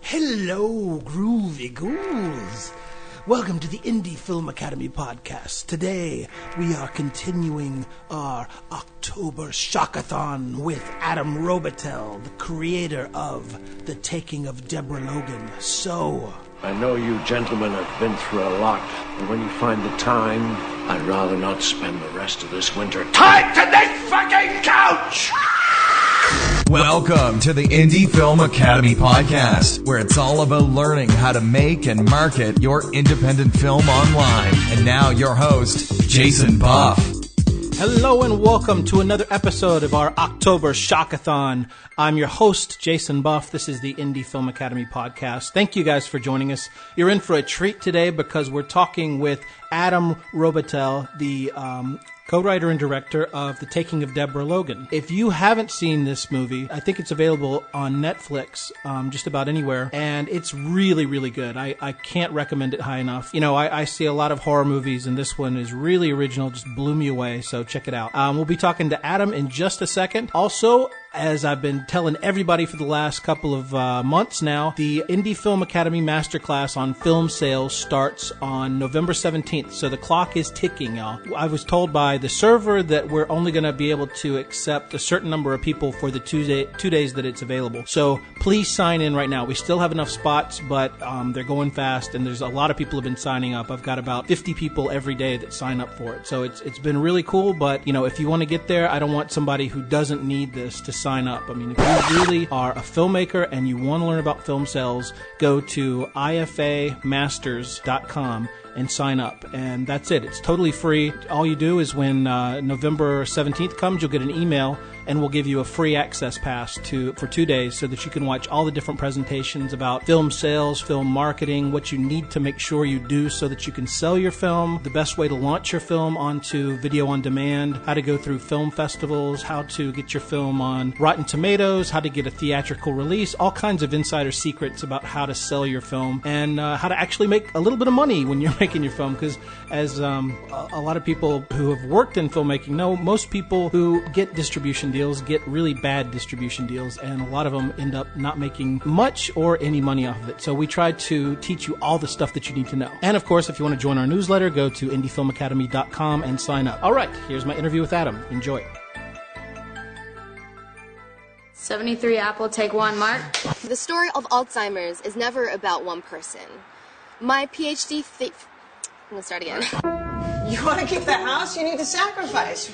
Hello, groovy ghouls. Welcome to the Indie Film Academy podcast. Today, we are continuing our October Shockathon with Adam Robitel, the creator of The Taking of Deborah Logan. So, I know you gentlemen have been through a lot, and when you find the time, I'd rather not spend the rest of this winter tied to this fucking couch! Welcome to the Indie Film Academy podcast, where it's all about learning how to make and market your independent film online. And now your host, Jason Buff. hello and welcome to another episode of our October Shockathon. I'm your host, Jason Buff. This is the Indie Film Academy podcast. Thank you guys for joining us. You're in for a treat today because we're talking with Adam Robitel, the co-writer and director of The Taking of Deborah Logan. If you haven't seen this movie, I think it's available on Netflix, just about anywhere, and it's really, really good. I can't recommend it high enough. You know, I see a lot of horror movies, and this one is really original, just blew me away, so check it out. We'll be talking to Adam in just a second. Also, as I've been telling everybody for the last couple of months now, the Indie Film Academy Masterclass on film sales starts on November 17th, so the clock is ticking, y'all. I was told by the server that we're only going to be able to accept a certain number of people for the 2 days that it's available. So please sign in right now. We still have enough spots, but they're going fast, and there's a lot of people have been signing up. I've got about 50 people every day that sign up for it. So it's been really cool, but you know, if you want to get there, I don't want somebody who doesn't need this to sign up. I mean, if you really are a filmmaker and you want to learn about film sales, go to ifamasters.com and sign up. And that's it. It's totally free. All you do is when November 17th comes, you'll get an email and we'll give you a free access pass for 2 days so that you can watch all the different presentations about film sales, film marketing, what you need to make sure you do so that you can sell your film, the best way to launch your film onto video on demand, how to go through film festivals, how to get your film on Rotten Tomatoes, how to get a theatrical release, all kinds of insider secrets about how to sell your film and how to actually make a little bit of money when you're making your film. Because as a lot of people who have worked in filmmaking know, most people who get distribution deals get really bad distribution deals, and a lot of them end up not making much or any money off of it. So we try to teach you all the stuff that you need to know. And of course, if you want to join our newsletter, go to indiefilmacademy.com and sign up. All right, here's my interview with Adam. Enjoy. 73 Apple, take one, Mark. The story of Alzheimer's is never about one person. My PhD I'm gonna start again. You want to keep the house? You need to sacrifice.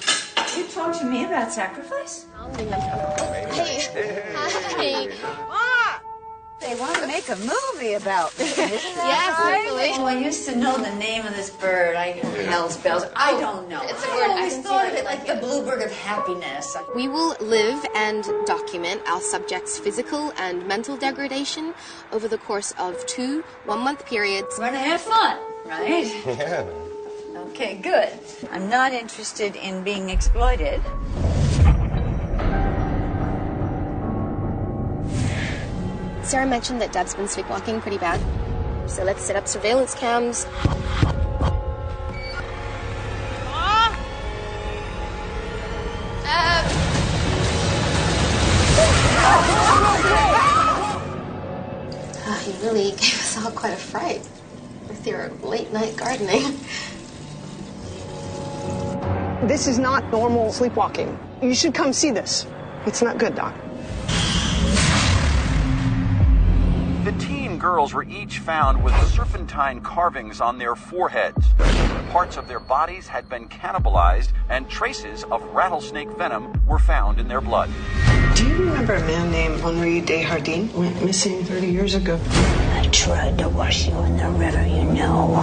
You talk to me about sacrifice? Hey. Hi. Ah! They want to make a movie about me. Yes, hopefully. Oh, I used to know the name of this bird. Hell's bells. I don't know. It's a I word. always I can thought see of it that like the bluebird of happiness. We will live and document our subjects' physical and mental degradation over the course of 2 one-month periods. We're gonna have fun, right? Yeah. Okay, good. I'm not interested in being exploited. Sarah mentioned that Deb's been sleepwalking pretty bad. So let's set up surveillance cams. He really gave us all quite a fright with your late-night gardening. This is not normal sleepwalking. You should come see this. It's not good, Doc. The teen girls were each found with serpentine carvings on their foreheads. Parts of their bodies had been cannibalized, and traces of rattlesnake venom were found in their blood. Do you remember a man named Henri Desjardins? Went missing 30 years ago. I tried to wash you in the river, you know.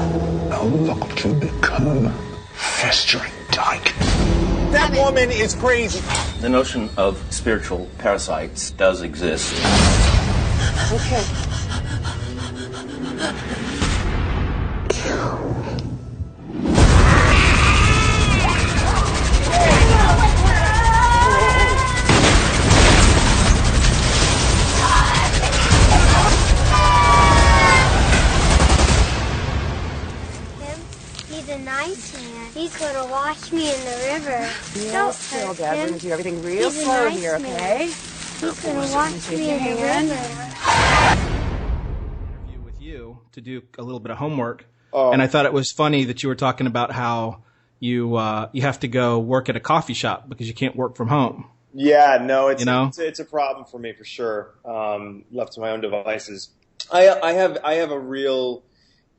How long to become a festering dyke? That woman is crazy. The notion of spiritual parasites does exist. Okay. He's a nice man. He's gonna wash me in the river. Don't hurt Dad, we're him. gonna do everything real He's a slow nice here, man. okay? He's gonna wash me in the river. you to do a little bit of homework, Oh. and I thought it was funny that you were talking about how you have to go work at a coffee shop because you can't work from home. Yeah, no, it's a problem for me for sure. Left to my own devices, I have a real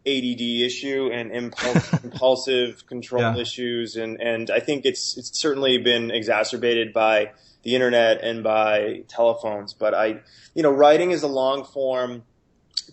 ADD issue and impulsive control issues, and I think it's certainly been exacerbated by the internet and by telephones. But writing is a long form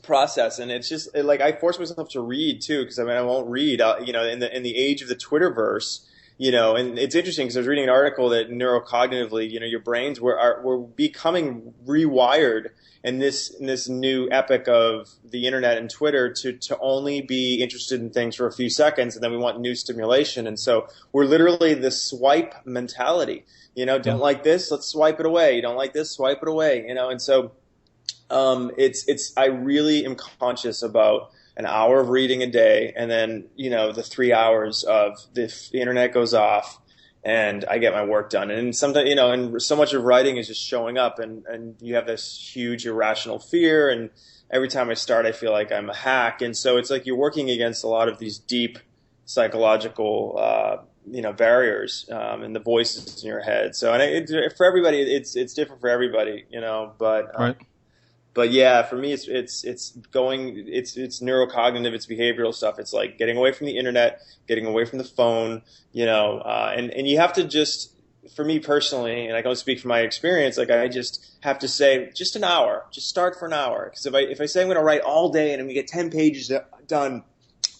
process, and it's just like I force myself to read too, because I won't read. In the age of the Twitterverse. And it's interesting because I was reading an article that neurocognitively, your brains we're becoming rewired in this new epoch of the internet and Twitter to only be interested in things for a few seconds, and then we want new stimulation. And so we're literally the swipe mentality. Don't like this, let's swipe it away. You don't like this, swipe it away. And so I really am conscious about an hour of reading a day, and then, the 3 hours of the internet goes off and I get my work done. And sometimes, and so much of writing is just showing up, and you have this huge irrational fear. And every time I start, I feel like I'm a hack. And so it's like you're working against a lot of these deep psychological, barriers, and the voices in your head. So, for everybody, it's different for everybody, but, right. But yeah, for me, it's neurocognitive, it's behavioral stuff. It's like getting away from the internet, getting away from the phone, and you have to just, for me personally, and I can only speak from my experience, like I just have to say just an hour, just start for an hour. Because if I say I'm going to write all day and I'm going to get 10 pages done,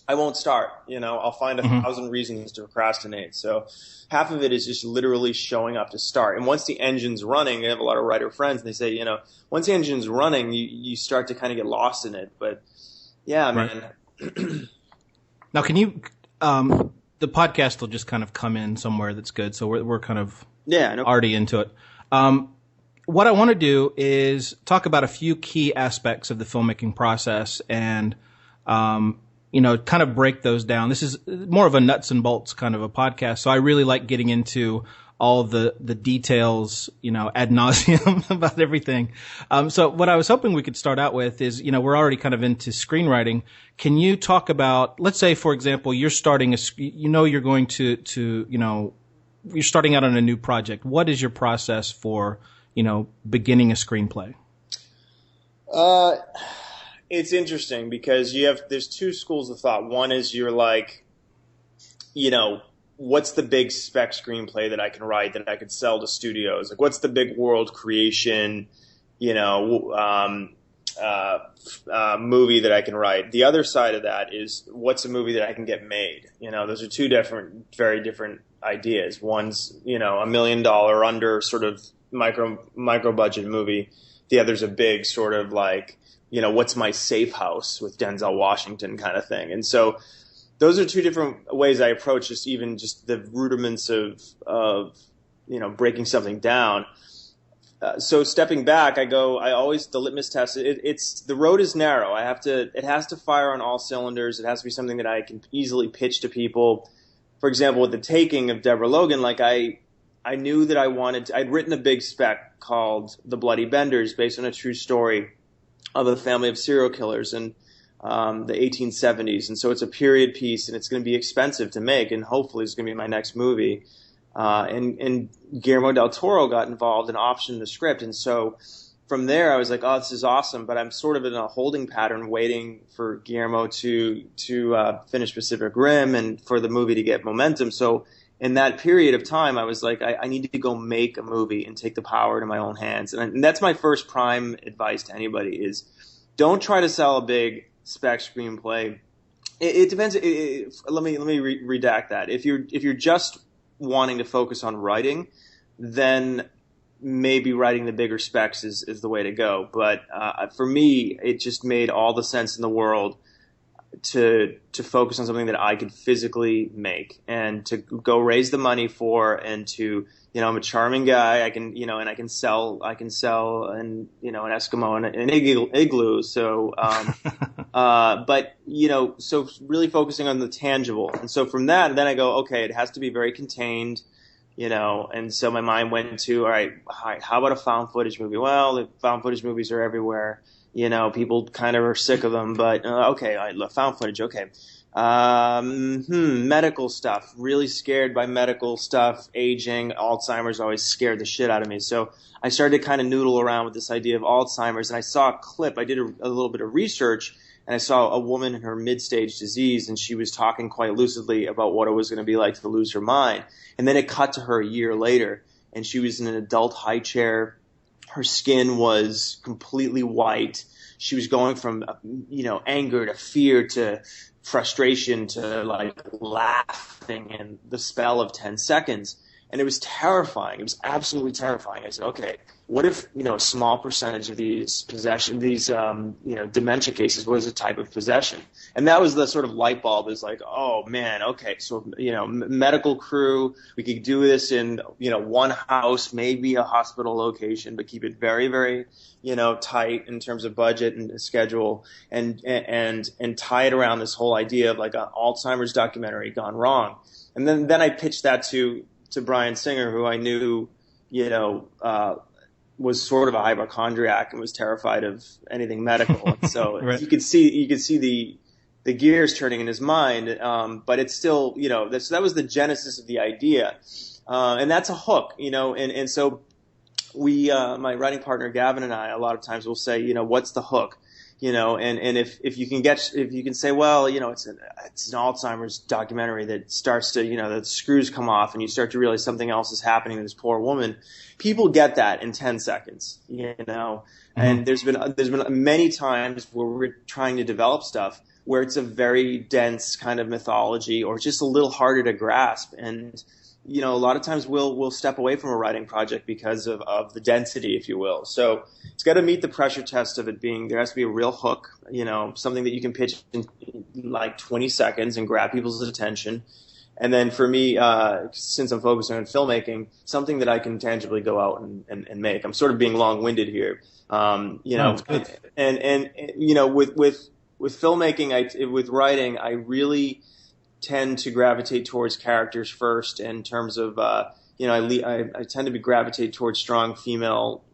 I won't start. I'll find 1,000 reasons to procrastinate. So half of it is just literally showing up to start. And once the engine's running, I have a lot of writer friends, and they say, once the engine's running, you start to kind of get lost in it. But yeah, man. Now, can you, the podcast will just kind of come in somewhere that's good. So we're kind of already into it. What I want to do is talk about a few key aspects of the filmmaking process and, kind of break those down. This is more of a nuts and bolts kind of a podcast. So I really like getting into all the details, ad nauseum about everything. So what I was hoping we could start out with is, we're already kind of into screenwriting. Can you talk about, let's say, for example, you're starting you're going to, you're starting out on a new project. What is your process for, beginning a screenplay? It's interesting because there's two schools of thought. One is you're like, what's the big spec screenplay that I can write that I could sell to studios? Like, what's the big world creation, movie that I can write? The other side of that is what's a movie that I can get made? Those are two very different ideas. One's, $1 million under sort of micro budget movie. The other's a big sort of like, what's my safe house with Denzel Washington kind of thing. And so those are two different ways I approach just the rudiments of breaking something down. So stepping back, the litmus test, the road is narrow. It has to fire on all cylinders. It has to be something that I can easily pitch to people. For example, with the Taking of Deborah Logan, like I knew that I'd written a big spec called The Bloody Benders based on a true story of a family of serial killers in the 1870s. And so it's a period piece, and it's going to be expensive to make, and hopefully it's going to be my next movie. And Guillermo del Toro got involved and optioned the script. And so from there, I was like, oh, this is awesome. But I'm sort of in a holding pattern waiting for Guillermo to finish Pacific Rim and for the movie to get momentum. So in that period of time, I was like, I need to go make a movie and take the power into my own hands. And that's my first prime advice to anybody is don't try to sell a big spec screenplay. It depends. Let me redact that. If you're just wanting to focus on writing, then maybe writing the bigger specs is the way to go. But for me, it just made all the sense in the world to focus on something that I could physically make and to go raise the money for, and to, I'm a charming guy. I can, and I can sell an Eskimo and an igloo. So, but, so really focusing on the tangible. And so from that, then I go, okay, it has to be very contained, and so my mind went to, all right, how about a found footage movie? Well, the found footage movies are everywhere. People kind of are sick of them, but okay, found footage, okay. Medical stuff, really scared by medical stuff, aging, Alzheimer's always scared the shit out of me. So I started to kind of noodle around with this idea of Alzheimer's, and I saw a clip. I did a little bit of research, and I saw a woman in her mid-stage disease, and she was talking quite lucidly about what it was going to be like to lose her mind. And then it cut to her a year later, and she was in an adult high chair. Her skin was completely white. She was going from, anger to fear to frustration to like laughing in the spell of 10 seconds. And it was terrifying. It was absolutely terrifying. I said, okay, what if, a small percentage of these dementia cases was a type of possession? And that was the sort of light bulb, is like, oh man, okay, so, medical crew, we could do this in, one house, maybe a hospital location, but keep it very, very, tight in terms of budget and schedule, and tie it around this whole idea of like an Alzheimer's documentary gone wrong. And then I pitched that to Bryan Singer, who I knew, was sort of a hypochondriac and was terrified of anything medical. And so right. you could see the gears turning in his mind. But it's still, that was the genesis of the idea. And that's a hook, and so we, my writing partner Gavin and I, a lot of times will say, what's the hook? And if you can say, well, it's an Alzheimer's documentary that starts to, the screws come off and you start to realize something else is happening to this poor woman. People get that in 10 seconds, and there's been many times where we're trying to develop stuff where it's a very dense kind of mythology or just a little harder to grasp. And, a lot of times we'll step away from a writing project because of the density, if you will. So it's got to meet the pressure test of it being, there has to be a real hook, something that you can pitch in like 20 seconds and grab people's attention. And then for me, since I'm focusing on filmmaking, something that I can tangibly go out and make. I'm sort of being long-winded here. With filmmaking, with writing, I really tend to gravitate towards characters first in terms of, I tend to gravitate towards strong female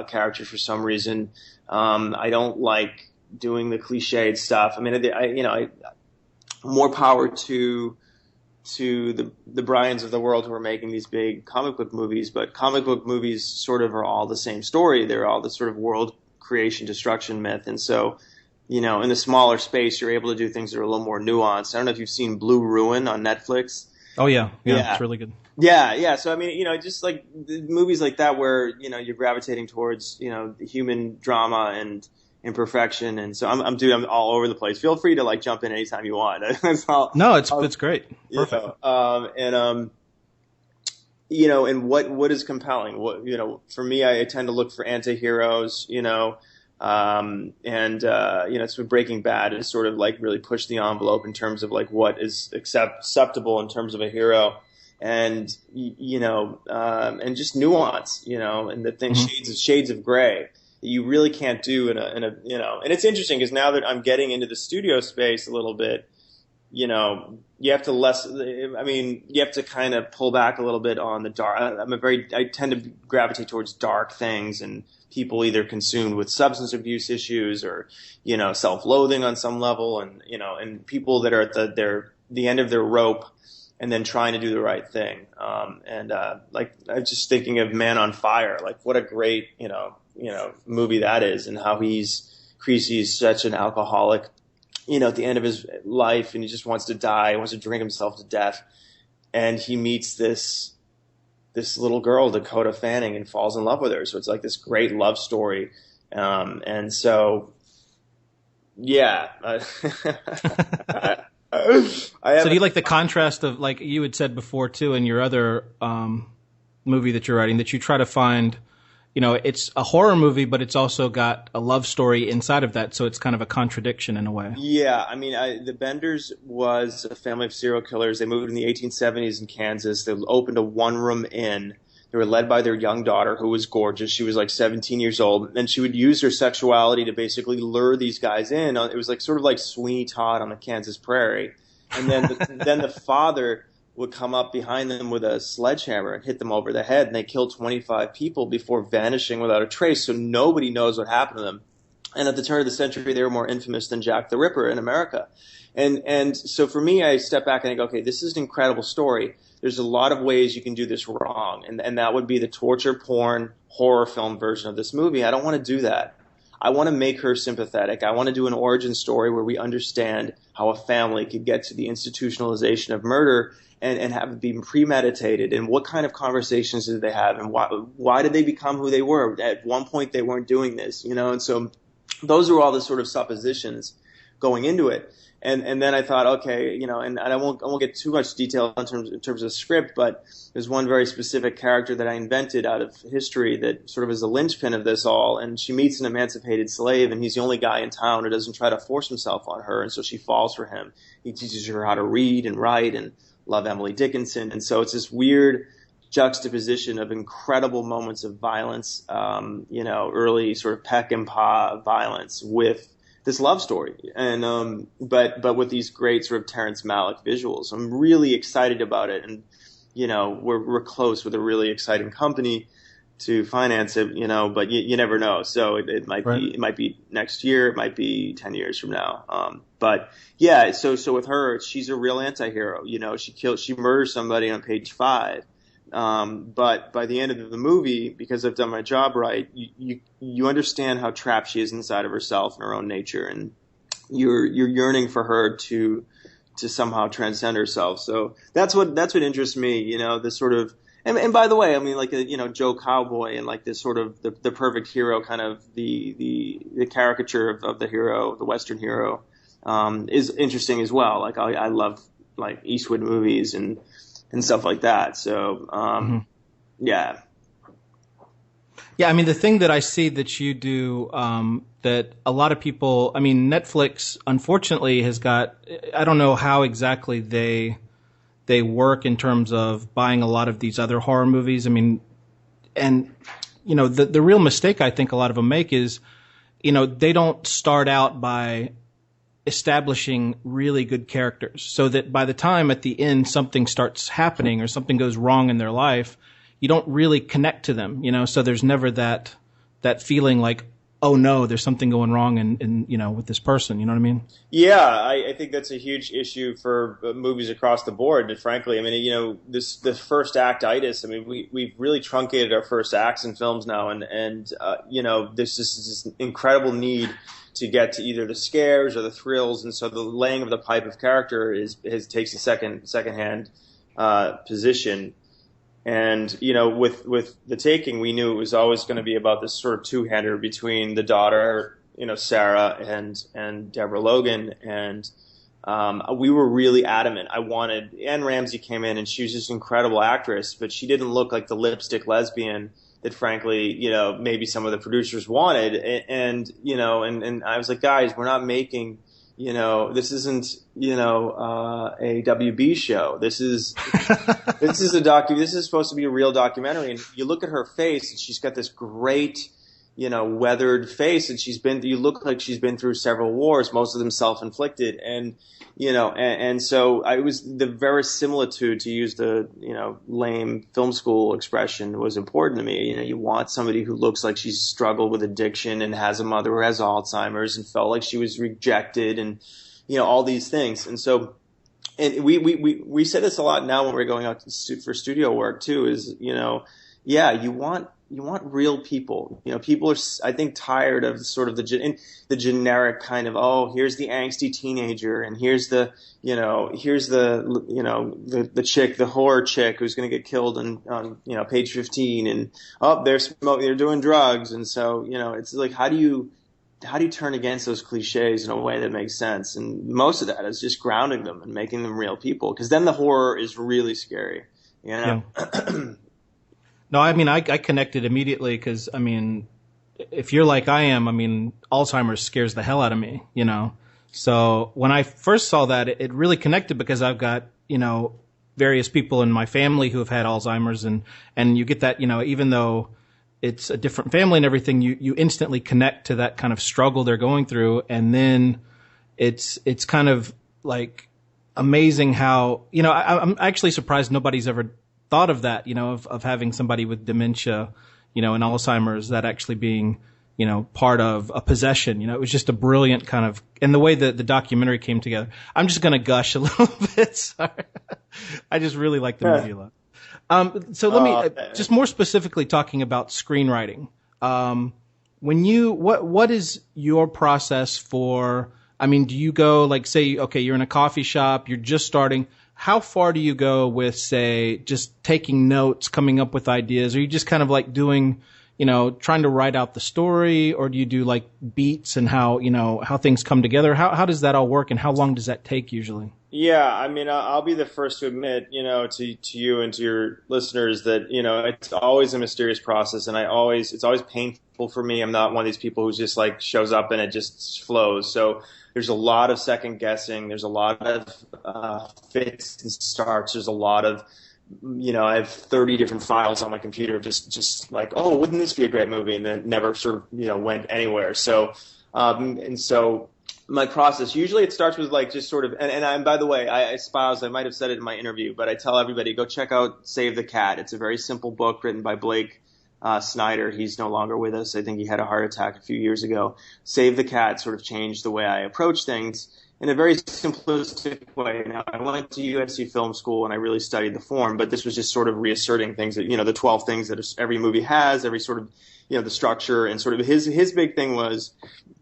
characters for some reason. I don't like doing the cliched stuff. I mean, more power to the Bryans of the world who are making these big comic book movies, but comic book movies sort of are all the same story. They're all the sort of world creation destruction myth. And so, in the smaller space, you're able to do things that are a little more nuanced. I don't know if you've seen Blue Ruin on Netflix. Oh, yeah. It's really good. Yeah. So, I mean, just like movies like that where, you're gravitating towards, human drama and imperfection. And so I'm all over the place. Feel free to like jump in anytime you want. No, it's great. Perfect. And what is compelling? For me, I tend to look for anti-heroes, it's been Breaking Bad has sort of like really pushed the envelope in terms of like what is acceptable in terms of a hero, and and just nuance, and the thing, shades of gray that you really can't do in a and it's interesting because now that I'm getting into the studio space a little bit, you have to kind of pull back a little bit on the dark. I tend to gravitate towards dark things and people either consumed with substance abuse issues or, self-loathing on some level, and people that are at the end of their rope and then trying to do the right thing. Like I'm just thinking of Man on Fire, like what a great, movie that is, and how he's such an alcoholic, at the end of his life, and he just wants to die, wants to drink himself to death. And he meets this little girl, Dakota Fanning, and falls in love with her. So it's like this great love story. And so, yeah. So do you like the contrast of, like you had said before too, in your other movie that you're writing, that you try to find, it's a horror movie, but it's also got a love story inside of that. So it's kind of a contradiction in a way. Yeah. I mean, the Benders was a family of serial killers. They moved in the 1870s in Kansas. They opened a one-room inn. They were led by their young daughter, who was gorgeous. She was like 17 years old. And she would use her sexuality to basically lure these guys in. It was like sort of like Sweeney Todd on the Kansas prairie. And then then the father would come up behind them with a sledgehammer and hit them over the head, and they killed 25 people before vanishing without a trace, so nobody knows what happened to them. And at the turn of the century, they were more infamous than Jack the Ripper in America. And so for me, I step back and I go, okay, this is an incredible story. There's a lot of ways you can do this wrong. And that would be the torture porn horror film version of this movie. I don't want to do that. I want to make her sympathetic. I want to do an origin story where we understand how a family could get to the institutionalization of murder and have it be premeditated, and what kind of conversations did they have, and why did they become who they were? At one point they weren't doing this, and so those are all the sort of suppositions going into it. And then I thought, okay, and I won't get too much detail in terms of script, but there's one very specific character that I invented out of history that sort of is the linchpin of this all. And she meets an emancipated slave, and he's the only guy in town who doesn't try to force himself on her, and so she falls for him. He teaches her how to read and write and love Emily Dickinson, and so it's this weird juxtaposition of incredible moments of violence, early sort of peck and paw violence with this love story, and but with these great sort of Terrence Malick visuals. I'm really excited about it, and we're close with a really exciting company to finance it, but you never know. So it might be, it might be next year, it might be 10 years from now. But yeah, so with her, she's a real anti-hero. She murders somebody on page 5. But by the end of the movie, because I've done my job right, you understand how trapped she is inside of herself and her own nature, and you're yearning for her to somehow transcend herself. So that's what interests me, this sort of, and by the way, I mean, like Joe Cowboy and like this sort of the perfect hero, kind of the caricature of the hero, the Western hero, is interesting as well. Like I love like Eastwood movies and stuff like that. So, yeah. Yeah, I mean, the thing that I see that you do, that a lot of people, I mean, Netflix, unfortunately, has got, I don't know how exactly they work in terms of buying a lot of these other horror movies. I mean, and, the real mistake I think a lot of them make is, they don't start out by establishing really good characters, so that by the time at the end something starts happening or something goes wrong in their life, you don't really connect to them, so there's never that feeling like, oh no, there's something going wrong in with this person, you know what I mean? Yeah, I think that's a huge issue for movies across the board. But frankly, I mean, the first act-itis, I mean, we've really truncated our first acts in films now, and there's just this incredible need to get to either the scares or the thrills, and so the laying of the pipe of character takes a second-hand position. And with The Taking, we knew it was always going to be about this sort of two-hander between the daughter, Sarah, and Deborah Logan, and we were really adamant. Anne Ramsey came in, and she was just an incredible actress, but she didn't look like the lipstick lesbian that frankly, maybe some of the producers wanted. And I was like, guys, we're not making, this isn't, a WB show. This is this is supposed to be a real documentary. And you look at her face, and she's got this great, weathered face, and you look like she's been through several wars, most of them self-inflicted. And, and so I was, the verisimilitude, to use the, lame film school expression, was important to me. You want somebody who looks like she's struggled with addiction and has a mother who has Alzheimer's and felt like she was rejected and, all these things. And so, and we say this a lot now when we're going out for studio work too, is, yeah, you want real people. People are, I think, tired of sort of the generic kind of, oh, here's the angsty teenager, and here's the chick, the horror chick who's going to get killed on page 15, and they're doing drugs, and so it's like, how do you turn against those cliches in a way that makes sense? And most of that is just grounding them and making them real people, because then the horror is really scary. Yeah. No, I mean, I connected immediately because, I mean, if you're like I am, I mean, Alzheimer's scares the hell out of me, So when I first saw that, it really connected because I've got, various people in my family who have had Alzheimer's, and you get that, even though it's a different family and everything, you instantly connect to that kind of struggle they're going through. And then it's kind of like amazing how, I'm actually surprised nobody's ever thought of that, of having somebody with dementia, and Alzheimer's, that actually being, part of a possession. It was just a brilliant kind of, and the way that the documentary came together. I'm just going to gush a little bit. Sorry. I just really like the movie a lot. So let me, just more specifically talking about screenwriting. What is your process for, do you go like, say, okay, you're in a coffee shop, you're just starting. How far do you go with, say, just taking notes, coming up with ideas? Are you just kind of like doing, trying to write out the story, or do you do like beats and how things come together? How does that all work, and how long does that take usually? Yeah, I'll be the first to admit, to you and to your listeners that, it's always a mysterious process, and it's always painful for me. I'm not one of these people who just like shows up and it just flows. So there's a lot of second guessing. There's a lot of fits and starts. There's a lot of, I have 30 different files on my computer, just like, oh, wouldn't this be a great movie? And then never sort of, went anywhere. So, and so my process, usually it starts with like just sort of, and by the way, I espouse, I might have said it in my interview, but I tell everybody, go check out Save the Cat. It's a very simple book written by Blake Snyder. He's no longer with us. I think he had a heart attack a few years ago. Save the Cat sort of changed the way I approach things in a very simplistic way. Now, I went to USC Film School and I really studied the form, but this was just sort of reasserting things that, the 12 things that every movie has, every sort of, the structure, and sort of his big thing was,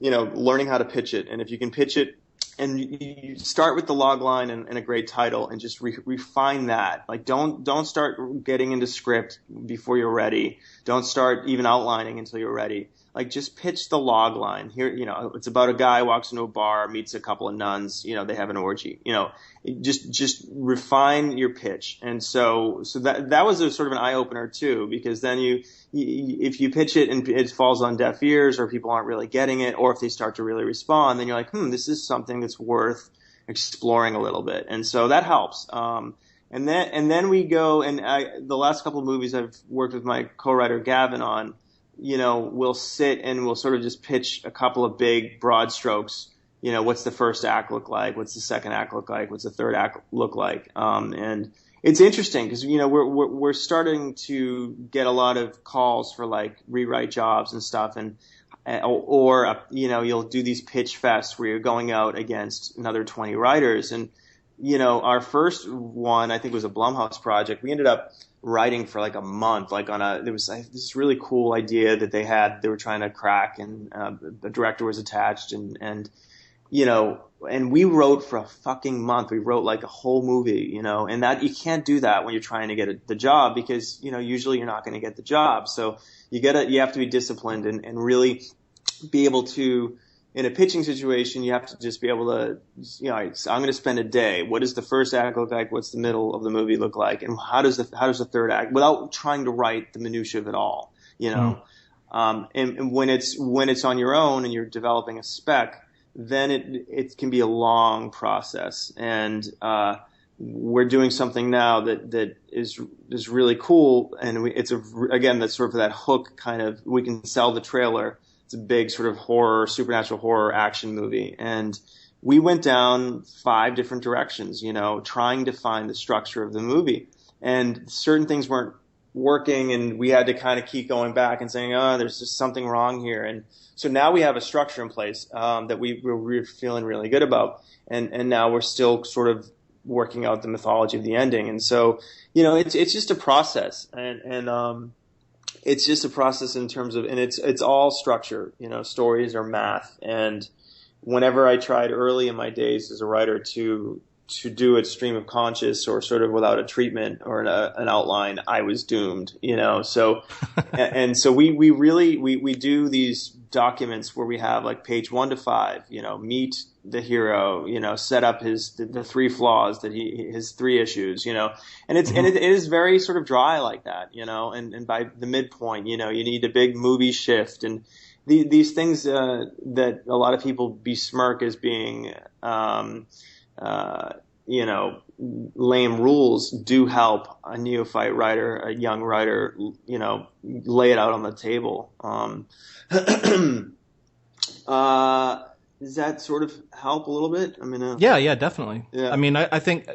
learning how to pitch it. And if you can pitch it and you start with the log line and a great title and just refine that. Like don't start getting into script before you're ready. Don't start even outlining until you're ready. Like just pitch the log line. Here, it's about a guy walks into a bar, meets a couple of nuns, they have an orgy. Just refine your pitch. And so that was a sort of an eye opener too, because then if you pitch it and it falls on deaf ears or people aren't really getting it, or if they start to really respond, then you're like, this is something that's worth exploring a little bit. And so that helps. And then we go, and the last couple of movies I've worked with my co-writer Gavin on, we'll sit and we'll sort of just pitch a couple of big broad strokes. What's the first act look like? What's the second act look like? What's the third act look like? And it's interesting because, we're starting to get a lot of calls for like rewrite jobs and stuff. Or you'll do these pitch fests where you're going out against another 20 writers. And, our first one, I think, was a Blumhouse project. We ended up writing for like a month, there was this really cool idea that they were trying to crack, and the director was attached, and we wrote for a fucking month. We wrote like a whole movie, and that you can't do that when you're trying to get the job, because, usually you're not going to get the job. So you have to be disciplined and really be able to, in a pitching situation, you have to just be able to, I'm going to spend a day. What does the first act look like? What's the middle of the movie look like? And how does the third act, without trying to write the minutia of it all, and when it's on your own and you're developing a spec, then it can be a long process. And we're doing something now that is really cool, and again, that's sort of that hook kind of, we can sell the trailer. It's a big sort of supernatural horror action movie. And we went down 5 different directions, trying to find the structure of the movie. And certain things weren't working, and we had to kind of keep going back and saying, there's just something wrong here. And so now we have a structure in place that we're feeling really good about. And now we're still sort of working out the mythology of the ending. And so, it's just a process. And it's just a process in terms of, and it's all structure, stories are math. And whenever I tried early in my days as a writer to do it stream of conscious or sort of without a treatment or an outline, I was doomed, so, and so we do these documents where we have like page 1 to 5, meet the hero, set up the 3 flaws his 3 issues, and it is very sort of dry like that, and by the midpoint, you need a big movie shift, and these things that a lot of people besmirk as being lame rules do help a neophyte writer, a young writer, lay it out on the table. Does that sort of help a little bit? Yeah, definitely. Yeah. I think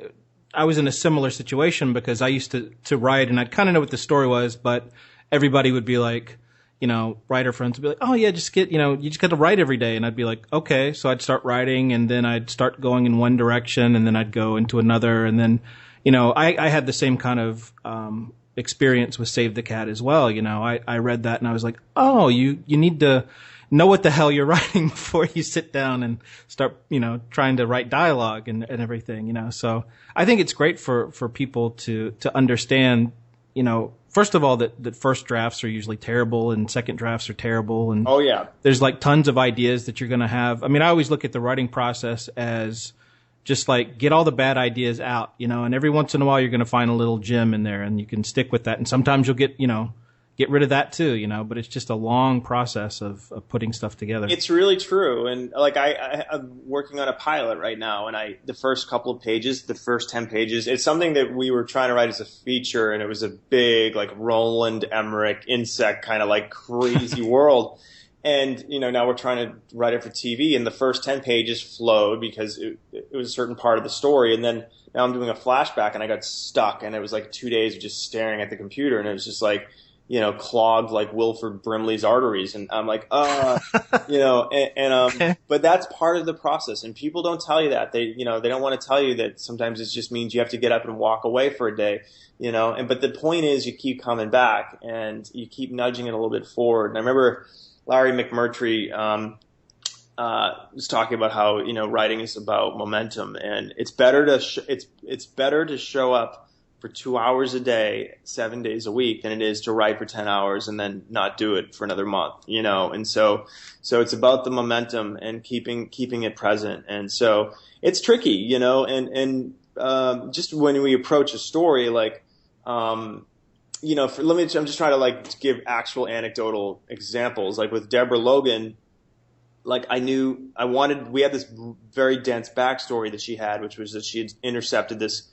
I was in a similar situation because I used to write, and I'd kind of know what the story was, but everybody would be like, writer friends would be like, oh yeah, you just got to write every day. And I'd be like, okay. So I'd start writing, and then I'd start going in one direction, and then I'd go into another. And then, I had the same kind of, experience with Save the Cat as well. I read that and I was like, oh, you need to know what the hell you're writing before you sit down and start, trying to write dialogue and everything, So I think it's great for people to understand, first of all, that first drafts are usually terrible and second drafts are terrible. And oh yeah, there's like tons of ideas that you're going to have. I mean, I always look at the writing process as just like get all the bad ideas out, and every once in a while you're going to find a little gem in there and you can stick with that. And sometimes you'll get rid of that too, but it's just a long process of putting stuff together. It's really true. And like I'm working on a pilot right now, and the first couple of pages, the first 10 pages, it's something that we were trying to write as a feature, and it was a big like Roland Emmerich insect kind of like crazy world. And, now we're trying to write it for TV, and the first 10 pages flowed because it was a certain part of the story. And then now I'm doing a flashback and I got stuck, and it was like 2 days of just staring at the computer, and it was just like, clogged like Wilford Brimley's arteries. And I'm like, but that's part of the process. And people don't tell you that. They don't want to tell you that sometimes it just means you have to get up and walk away for a day, but the point is you keep coming back and you keep nudging it a little bit forward. And I remember Larry McMurtry was talking about how writing is about momentum, and it's better to show up for 2 hours a day, 7 days a week, than it is to write for 10 hours and then not do it for another month. And so it's about the momentum and keeping it present. And so it's tricky, and just when we approach a story, like. I'm just trying to like give actual anecdotal examples. Like with Deborah Logan, like we had this very dense backstory that she had, which was that she had intercepted this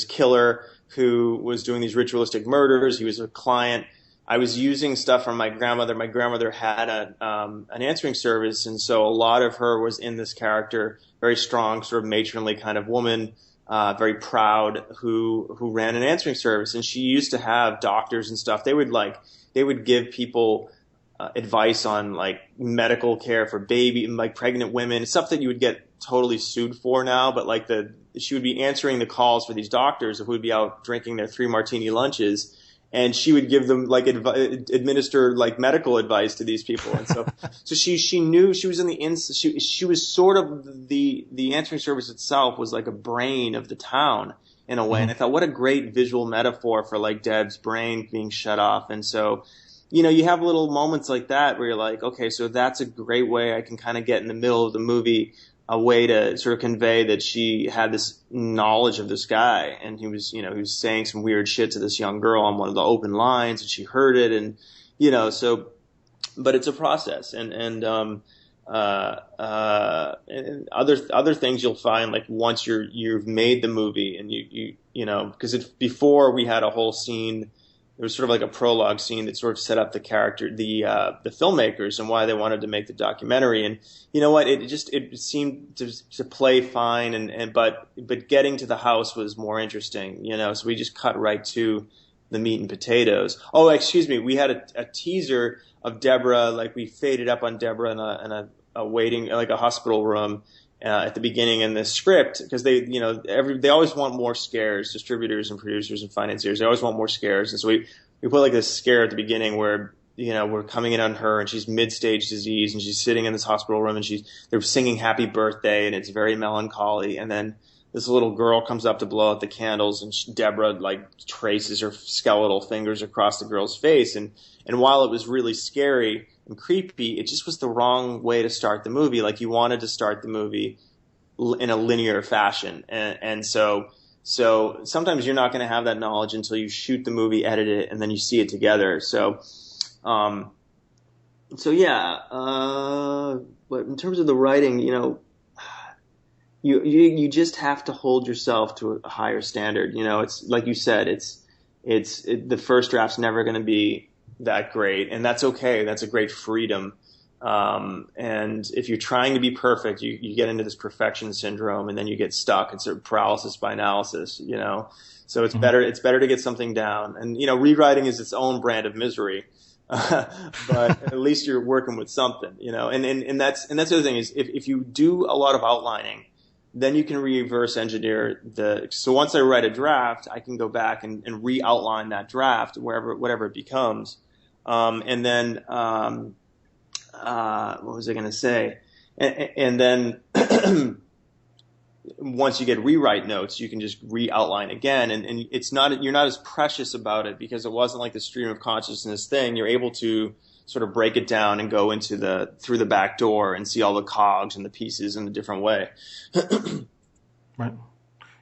killer who was doing these ritualistic murders. He was a client. I was using stuff from my grandmother. My grandmother had an answering service, and so a lot of her was in this character, very strong, sort of matronly kind of woman. Very proud, who ran an answering service, and she used to have doctors and stuff. They would give people advice on like medical care for like pregnant women, stuff that you would get totally sued for now. But like she would be answering the calls for these doctors who would be out drinking their 3 martini lunches, and she would give them like administer like medical advice to these people. And so she knew she was in the she was sort of the answering service itself was like a brain of the town in a way. And I thought, what a great visual metaphor for like Deb's brain being shut off. And so, you have little moments like that where you're like, okay, so that's a great way I can kind of get in the middle of the movie, a way to sort of convey that she had this knowledge of this guy, and he was saying some weird shit to this young girl on one of the open lines, and she heard it, and but it's a process, and other things you'll find, like once you've made the movie, and because before we had a whole scene. There was sort of like a prologue scene that sort of set up the character, the filmmakers, and why they wanted to make the documentary. And you know what? It seemed to play fine, but getting to the house was more interesting. So we just cut right to the meat and potatoes. Oh, excuse me. We had a teaser of Deborah, like we faded up on Deborah in a waiting, like a hospital room. At the beginning in the script, because they always want more scares, distributors and producers and financiers. They always want more scares. And so we put like this scare at the beginning where, we're coming in on her and she's mid-stage disease and she's sitting in this hospital room and they're singing happy birthday and it's very melancholy. And then this little girl comes up to blow out the candles and Deborah like traces her skeletal fingers across the girl's face. And while it was really scary and creepy, it just was the wrong way to start the movie. Like you wanted to start the movie in a linear fashion. And so sometimes you're not going to have that knowledge until you shoot the movie, edit it, and then you see it together. But in terms of the writing, you just have to hold yourself to a higher standard. It's like you said, the first draft's never going to be that great, and that's okay. That's a great freedom. And if you're trying to be perfect, you get into this perfection syndrome, and then you get stuck. It's a paralysis by analysis, So it's better to get something down. And rewriting is its own brand of misery. but at least you're working with something, you know. And that's the other thing is if you do a lot of outlining, then you can reverse engineer so once I write a draft, I can go back and re-outline that draft, whatever it becomes. And then, what was I going to say? And then once you get rewrite notes, you can just re-outline again. And you're not as precious about it because it wasn't like the stream of consciousness thing. You're able to sort of break it down and go through the back door and see all the cogs and the pieces in a different way. Right.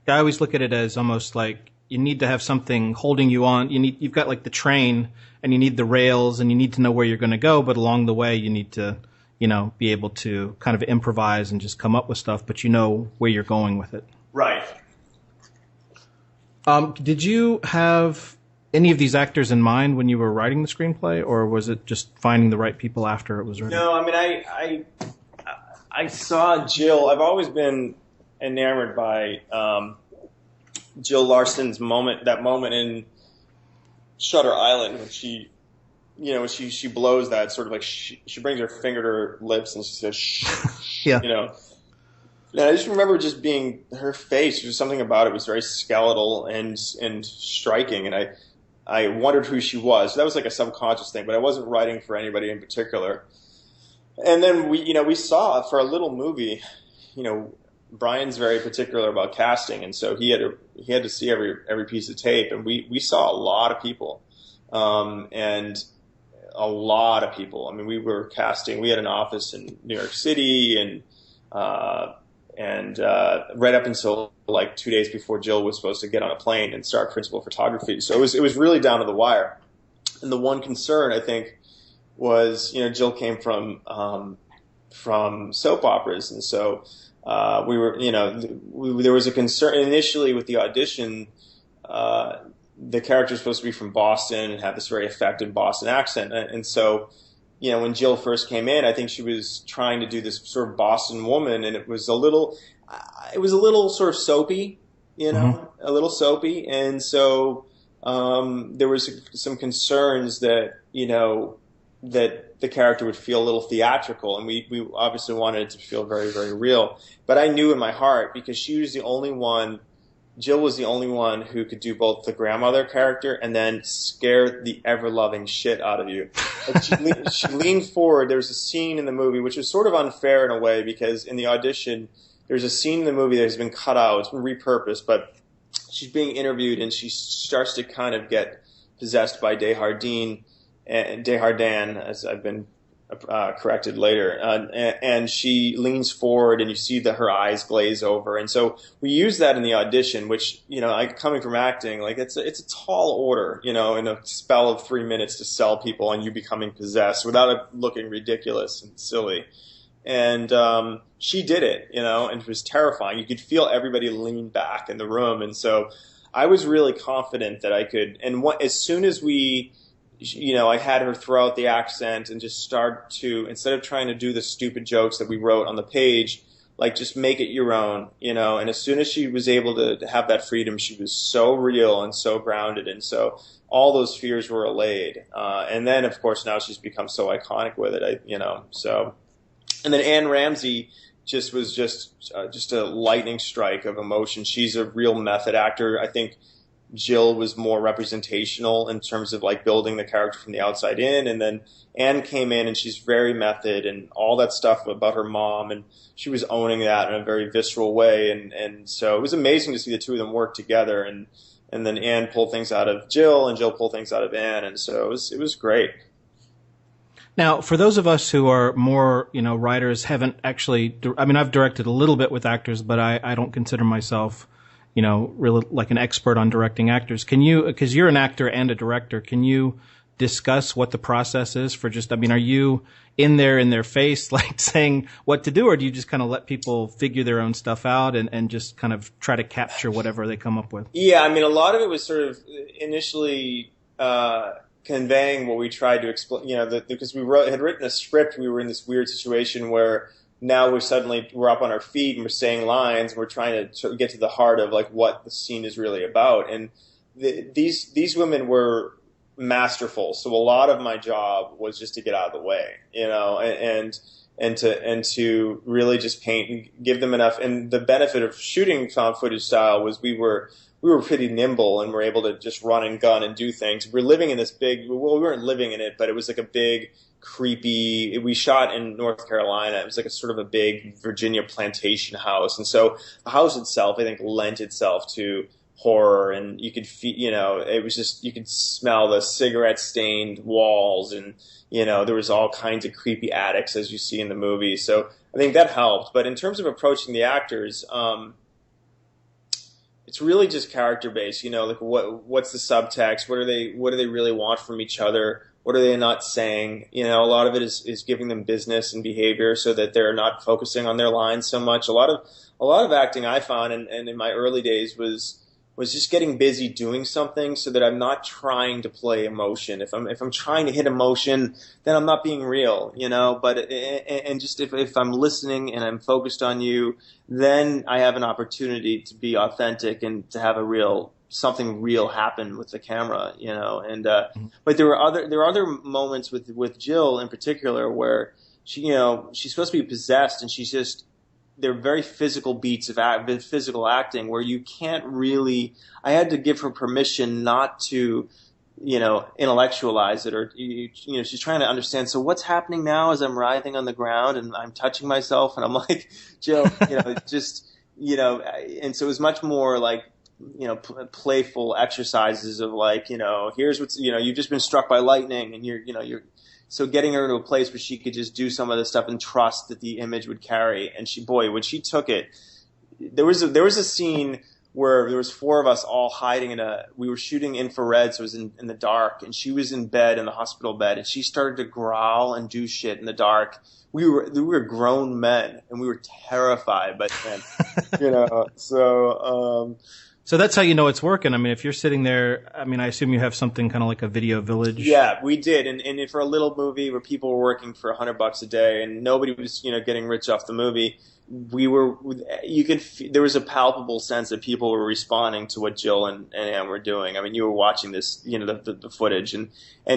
Yeah, I always look at it as almost like you need to have something holding you on. You've got like the train and you need the rails and you need to know where you're going to go, but along the way you need to, you know, be able to kind of improvise and just come up with stuff, but you know where you're going with it. Right. Did you have any of these actors in mind when you were writing the screenplay, or was it just finding the right people after it was ready? No, I mean, I saw Jill. I've always been enamored by Jill Larson's moment in Shutter Island when she, you know, she blows that sort of like she brings her finger to her lips and she says shh, yeah, you know. And I just remember just being her face. There's something about it was very skeletal and striking, and I wondered who she was. That was like a subconscious thing, but I wasn't writing for anybody in particular. And then we saw for a little movie, you know, Brian's very particular about casting, and so he had to see every piece of tape, and we saw a lot of people, and a lot of people. I mean, we were casting. We had an office in New York City, and right up until like 2 days before Jill was supposed to get on a plane and start principal photography. So it was really down to the wire. And the one concern I think was, you know, Jill came from soap operas, and so we were, you know, there was a concern initially with the audition. The character was supposed to be from Boston and have this very effective Boston accent, and so, you know, when Jill first came in, I think she was trying to do this sort of Boston woman, and it was a little sort of soapy, you know, a little soapy, and so there was some concerns that, you know, that the character would feel a little theatrical, and we obviously wanted it to feel very, very real. But I knew in my heart, because Jill was the only one who could do both the grandmother character and then scare the ever-loving shit out of you. Like she leaned forward. There was a scene in the movie, which was sort of unfair in a way, because in the audition, there's a scene in the movie that has been cut out. It's been repurposed, but she's being interviewed, and she starts to kind of get possessed by Desjardins, as I've been corrected later, and she leans forward, and you see that her eyes glaze over, and so we use that in the audition, which, you know, coming from acting, like it's a tall order, you know, in a spell of 3 minutes to sell people on you becoming possessed without it looking ridiculous and silly, and she did it, you know, and it was terrifying. You could feel everybody lean back in the room, and so I was really confident that I could, and as soon as I had her throw out the accent and just start to, instead of trying to do the stupid jokes that we wrote on the page, like just make it your own, you know. And as soon as she was able to have that freedom, she was so real and so grounded. And so all those fears were allayed. And then, of course, now she's become so iconic with it, so. And then Anne Ramsey was just a lightning strike of emotion. She's a real method actor. I think Jill was more representational in terms of like building the character from the outside in, and then Anne came in and she's very method and all that stuff about her mom, and she was owning that in a very visceral way, and so it was amazing to see the two of them work together, and then Anne pulled things out of Jill and Jill pulled things out of Anne, and so it was great. Now, for those of us who are more, you know, writers, haven't actually, I mean, I've directed a little bit with actors, but I don't consider myself, you know, really like an expert on directing actors. Can you, because you're an actor and a director, can you discuss what the process is for just, I mean, are you in their face, like saying what to do, or do you just kind of let people figure their own stuff out and just kind of try to capture whatever they come up with? Yeah, I mean, a lot of it was sort of initially conveying what we tried to explain, you know, because we had written a script, we were in this weird situation where now we're up on our feet and we're saying lines and we're trying to get to the heart of like what the scene is really about. And these women masterful. So a lot of my job was just to get out of the way, you know, and to really just paint and give them enough. And the benefit of shooting found footage style was we were pretty nimble and were able to just run and gun and do things. We're living in this big, well, we weren't living in it, but it was like a big, creepy, we shot in North Carolina. It was like a sort of a big Virginia plantation house. And so the house itself, I think, lent itself to horror, and you could you know, it was just, you could smell the cigarette stained walls, and you know, there was all kinds of creepy attics as you see in the movie. So I think that helped. But in terms of approaching the actors, it's really just character based, you know, like what's the subtext, what do they really want from each other, what are they not saying, you know. A lot of it is giving them business and behavior so that they're not focusing on their lines so much. A lot of acting I found, and in my early days was just getting busy doing something so that I'm not trying to play emotion. If I'm trying to hit emotion, then I'm not being real, you know. But and just if I'm listening and I'm focused on you, then I have an opportunity to be authentic and to have something real happen with the camera, you know. And but there are other moments with Jill in particular where she, you know, she's supposed to be possessed, and she's just, they're very physical beats of physical acting where you can't really, I had to give her permission not to, you know, intellectualize it, or, you know, she's trying to understand. So what's happening now as I'm writhing on the ground and I'm touching myself, and I'm like, Jill, you know, just, you know. And so it was much more like, you know, playful exercises of like, you know, here's what's, you know, you've just been struck by lightning, and you're so getting her to a place where she could just do some of this stuff and trust that the image would carry. And she, boy, when she took it, there was a scene where there was four of us all hiding we were shooting infrared, so it was in the dark, and she was in bed, in the hospital bed, and she started to growl and do shit in the dark. We were grown men, and we were terrified by then, you know. So that's how you know it's working. I mean, if you're sitting there, I mean, I assume you have something kind of like a video village. Yeah, we did. And for a little movie where people were working for $100 a day and nobody was, you know, getting rich off the movie, there was a palpable sense that people were responding to what Jill and Anne were doing. I mean, you were watching this, you know, the footage. And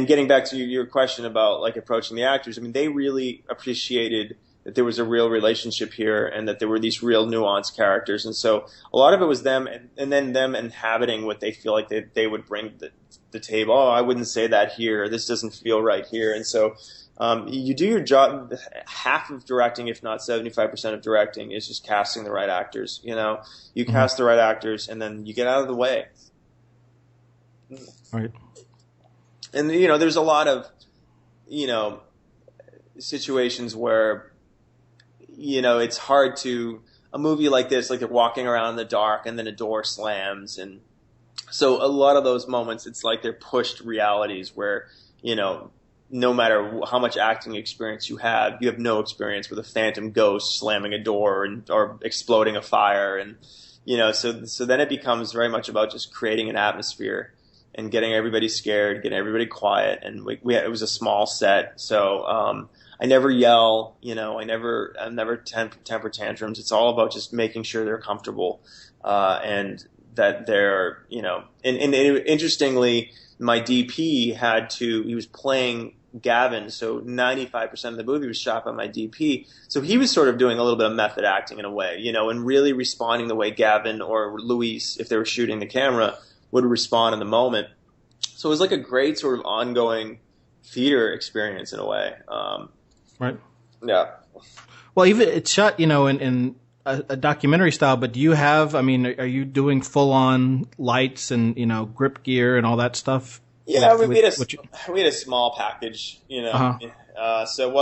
getting back to your question about like approaching the actors, I mean, they really appreciated that there was a real relationship here and that there were these real nuanced characters. And so a lot of it was them, and then them inhabiting what they feel like they would bring to the table. Oh, I wouldn't say that here. This doesn't feel right here. And so you do your job. Half of directing, if not 75% of directing, is just casting the right actors. You know, you cast the right actors, and then you get out of the way. Right. And, you know, there's a lot of, you know, situations where, you know, it's hard to, a movie like this, like they're walking around in the dark and then a door slams. And so a lot of those moments, it's like they're pushed realities where, you know, no matter how much acting experience you have no experience with a phantom ghost slamming a door or exploding a fire. And, you know, so then it becomes very much about just creating an atmosphere and getting everybody scared, getting everybody quiet. And it was a small set. So, I never yell, you know, I never temper tantrums. It's all about just making sure they're comfortable, and that they're, you know, and interestingly, my DP he was playing Gavin, so 95% of the movie was shot by my DP. So he was sort of doing a little bit of method acting in a way, you know, and really responding the way Gavin or Luis, if they were shooting the camera, would respond in the moment. So it was like a great sort of ongoing theater experience in a way. Right. Yeah. Well, even it's shot, you know, in a documentary style, but do you have, I mean, are you doing full on lights and, you know, grip gear and all that stuff? Yeah, we had a small package, you know, so it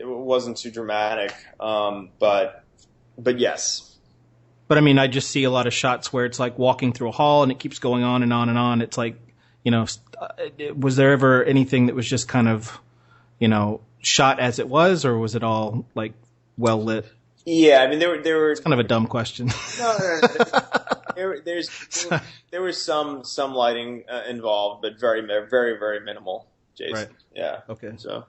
wasn't too dramatic. But yes. But I mean, I just see a lot of shots where it's like walking through a hall and it keeps going on and on and on. It's like, you know, was there ever anything that was just kind of, you know, shot as it was, or was it all like well lit? Yeah, I mean there were. It's kind of a dumb question. No. There was some lighting involved, but very very very minimal. Jason. Right. Yeah. Okay. So.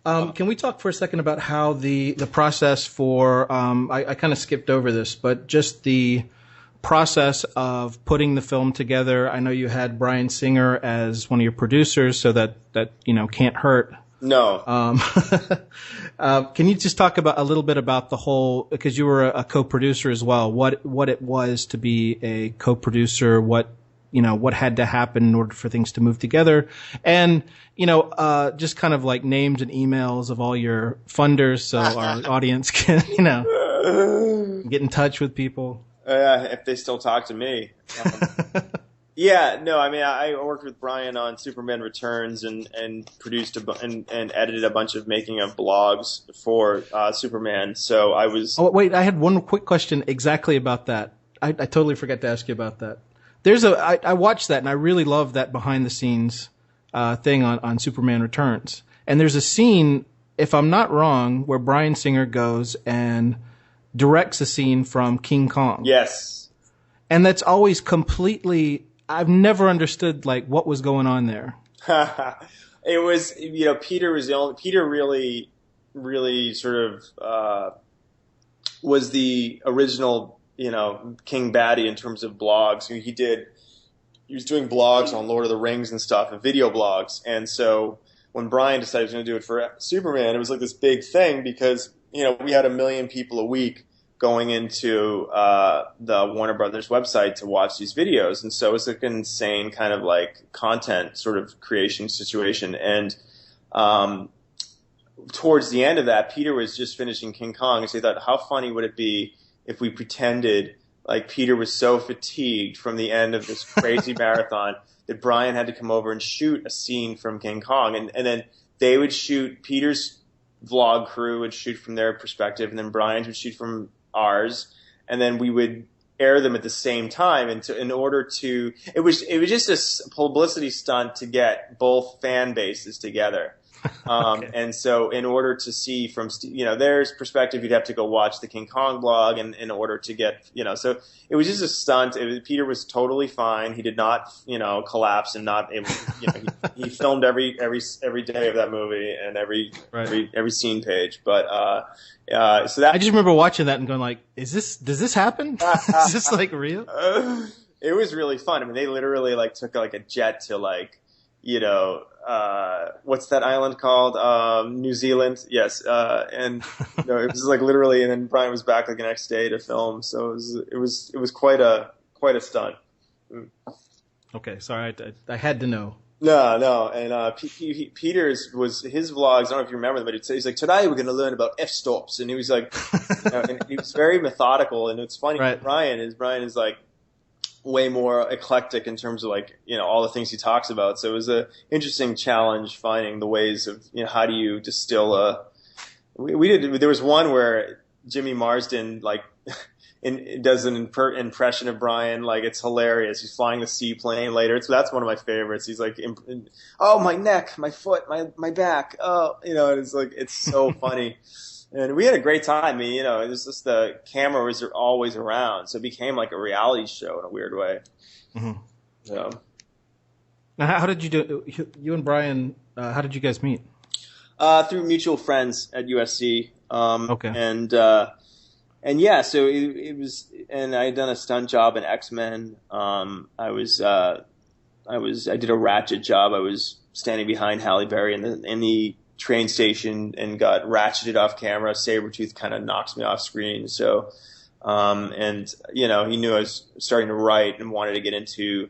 Can we talk for a second about how the process for I kind of skipped over this, but just the process of putting the film together? I know you had Bryan Singer as one of your producers, so that can't hurt. No. Can you just talk about a little bit about the whole, because you were a co-producer as well, what it was to be a co-producer, what had to happen in order for things to move together, and just kind of like names and emails of all your funders, so our audience can get in touch with people. If they still talk to me. Yeah, no, I mean, I worked with Bryan on Superman Returns and produced and edited a bunch of making of blogs for Superman. So I was. Oh wait, I had one quick question exactly about that. I totally forgot to ask you about that. I watched that and I really love that behind the scenes thing on Superman Returns. And there's a scene, if I'm not wrong, where Bryan Singer goes and directs a scene from King Kong. Yes. And that's always completely. I've never understood like what was going on there. It was, Peter was the only. Peter really, really sort of was the original, King Baddie in terms of blogs. He was doing blogs on Lord of the Rings and stuff, and video blogs. And so when Bryan decided he was going to do it for Superman, it was like this big thing because we had 1 million people a week going into the Warner Brothers website to watch these videos. And so it's like an insane kind of like content sort of creation situation. And towards the end of that, Peter was just finishing King Kong. And so he thought, how funny would it be if we pretended like Peter was so fatigued from the end of this crazy marathon that Bryan had to come over and shoot a scene from King Kong. And then they would shoot, Peter's vlog crew would shoot from their perspective, and then Bryan's would shoot from ours, and then we would air them at the same time. And in order to, it was just a publicity stunt to get both fan bases together. Okay. And so in order to see from their perspective, you'd have to go watch the King Kong blog, and in order to get so it was just a stunt. Peter was totally fine. He did not collapse and not able. He filmed every day of that movie and every scene page. But so that I just remember watching that and going like, does this happen? Is this like real? It was really fun. I mean, they literally like took like a jet to like what's that island called? New Zealand. Yes. And it was like literally, and then Bryan was back like the next day to film. So it was quite a stunt. Okay. Sorry. I had to know. No. And Peter's was his vlogs. I don't know if you remember them, but he's like, today we're going to learn about f-stops. And he was like, and he was very methodical. And it's funny, right. Bryan is like, way more eclectic in terms of like all the things he talks about. So it was a interesting challenge finding the ways of how do you distill there was one where Jimmy Marsden like does an impression of Bryan, like it's hilarious. He's flying the seaplane later. That's one of my favorites. He's like, oh, my neck, my foot, my back. Oh, it's like it's so funny. And we had a great time. I mean, it was just the camera was always around, so it became like a reality show in a weird way. Mm-hmm. So, now, how did you do? You and Bryan, how did you guys meet? Through mutual friends at USC. Okay. And yeah, so it was, and I had done a stunt job in X-Men. I did a Ratchet job. I was standing behind Halle Berry in the train station and got ratcheted off camera. Sabretooth kind of knocks me off screen. So, and he knew I was starting to write and wanted to get into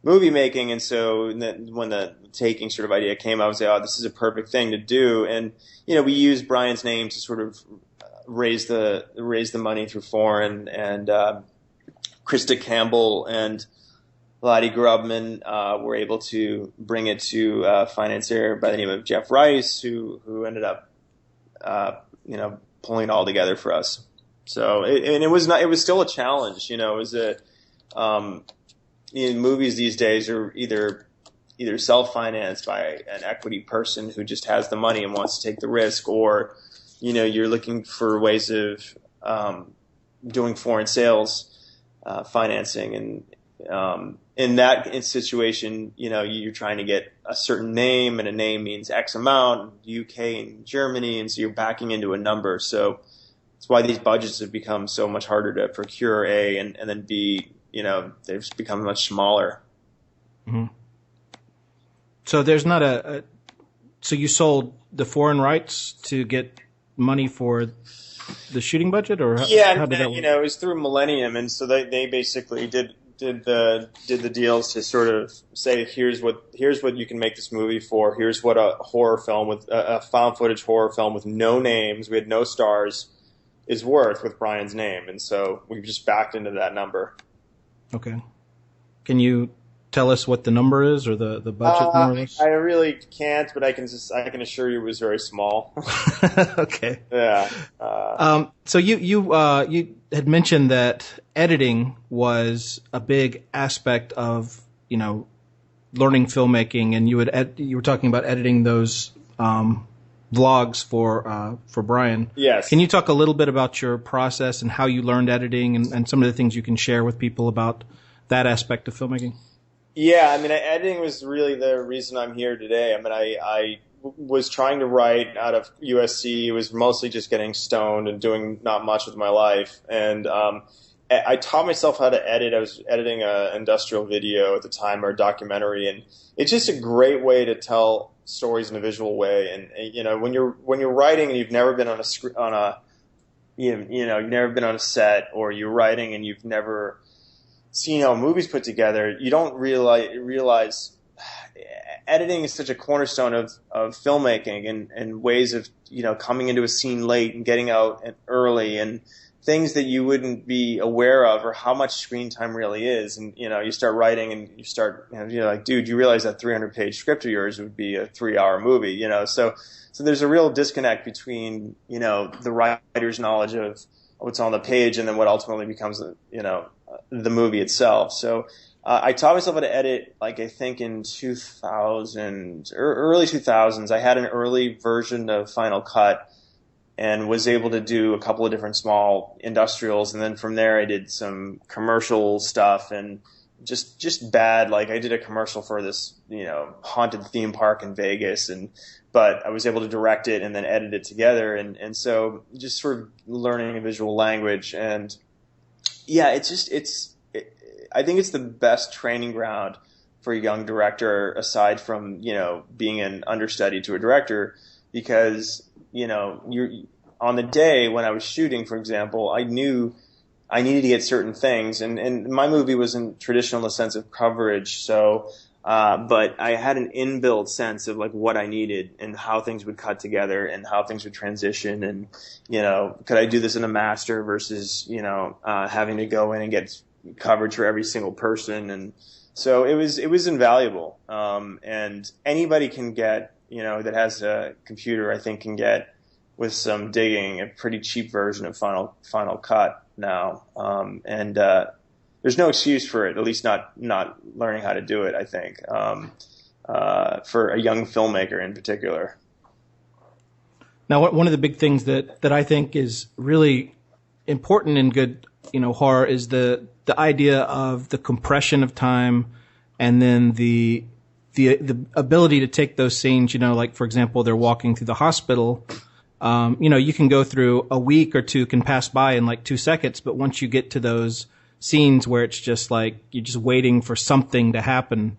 movie making. And so when the Taking sort of idea came, I was like, oh, this is a perfect thing to do. And, we used Bryan's name to sort of raise the money through foreign, and Krista Campbell and Lottie Grubman were able to bring it to a financier by the name of Jeff Rice, who ended up, pulling it all together for us. So, it was still a challenge. It was movies these days are either self-financed by an equity person who just has the money and wants to take the risk, or, you're looking for ways of doing foreign sales financing, and in that situation, you're trying to get a certain name, and a name means X amount, UK and Germany, and so you're backing into a number. So it's why these budgets have become so much harder to procure, A, and then B, they've just become much smaller. Mm-hmm. So there's not so you sold the foreign rights to get money for the shooting budget, or how did that work? It was through Millennium, and so they basically did the deals to sort of say, here's what you can make this movie for. Here's what a horror film with a found footage horror film with no names, we had no stars, is worth with Brian's name, and so we just backed into that number. Okay, can you tell us what the number is, or the budget more or less? I really can't, but I can assure you it was very small. Okay. Yeah. So you had mentioned that editing was a big aspect of learning filmmaking, and you were talking about editing those vlogs for Brian. Yes. Can you talk a little bit about your process and how you learned editing, and some of the things you can share with people about that aspect of filmmaking? Yeah, I mean, editing was really the reason I'm here today. I mean, I was trying to write out of USC. It was mostly just getting stoned and doing not much with my life. And I taught myself how to edit. I was editing an industrial video at the time, or a documentary, and it's just a great way to tell stories in a visual way. And when you're writing and you've never been on you've never been on a set, or you're writing and you've never seen how movies put together, you don't realize editing is such a cornerstone of filmmaking, and ways of coming into a scene late and getting out early, and things that you wouldn't be aware of, or how much screen time really is. And you start writing and you start you're like, dude, you realize that 300-page script of yours would be a 3-hour movie. So there's a real disconnect between the writer's knowledge of what's on the page and then what ultimately becomes the movie itself. So I taught myself how to edit, I think in 2000 or early 2000s. I had an early version of Final Cut and was able to do a couple of different small industrials, and then from there I did some commercial stuff, and just bad. I did a commercial for this haunted theme park in Vegas, but I was able to direct it and then edit it together, and so just sort of learning a visual language. And yeah, I think it's the best training ground for a young director, aside from, being an understudy to a director, because, you're on the day when I was shooting, for example, I knew I needed to get certain things, and my movie wasn't traditional in the sense of coverage. So, but I had an inbuilt sense of what I needed and how things would cut together and how things would transition. And, could I do this in a master versus, having to go in and get coverage for every single person. And so it was invaluable. And anybody can get, that has a computer, I think can get, with some digging, a pretty cheap version of Final Cut now. And there's no excuse for it, at least not learning how to do it, I think, for a young filmmaker in particular. Now, one of the big things that I think is really important in good, horror is the idea of the compression of time, and then the ability to take those scenes, for example, they're walking through the hospital. You can go through a week or two, can pass by in 2 seconds, but once you get to those scenes where it's just you're just waiting for something to happen,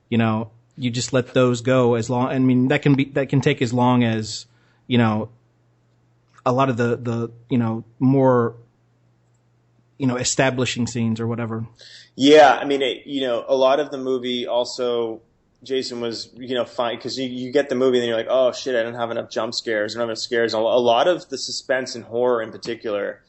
you just let those go as long. I mean, that can take as long as, a lot of the more, establishing scenes or whatever. Yeah. I mean, a lot of the movie also, Jason, was, fine, because you get the movie and then you're like, oh shit, I don't have enough jump scares, I don't have enough scares. A lot of the suspense in horror in particular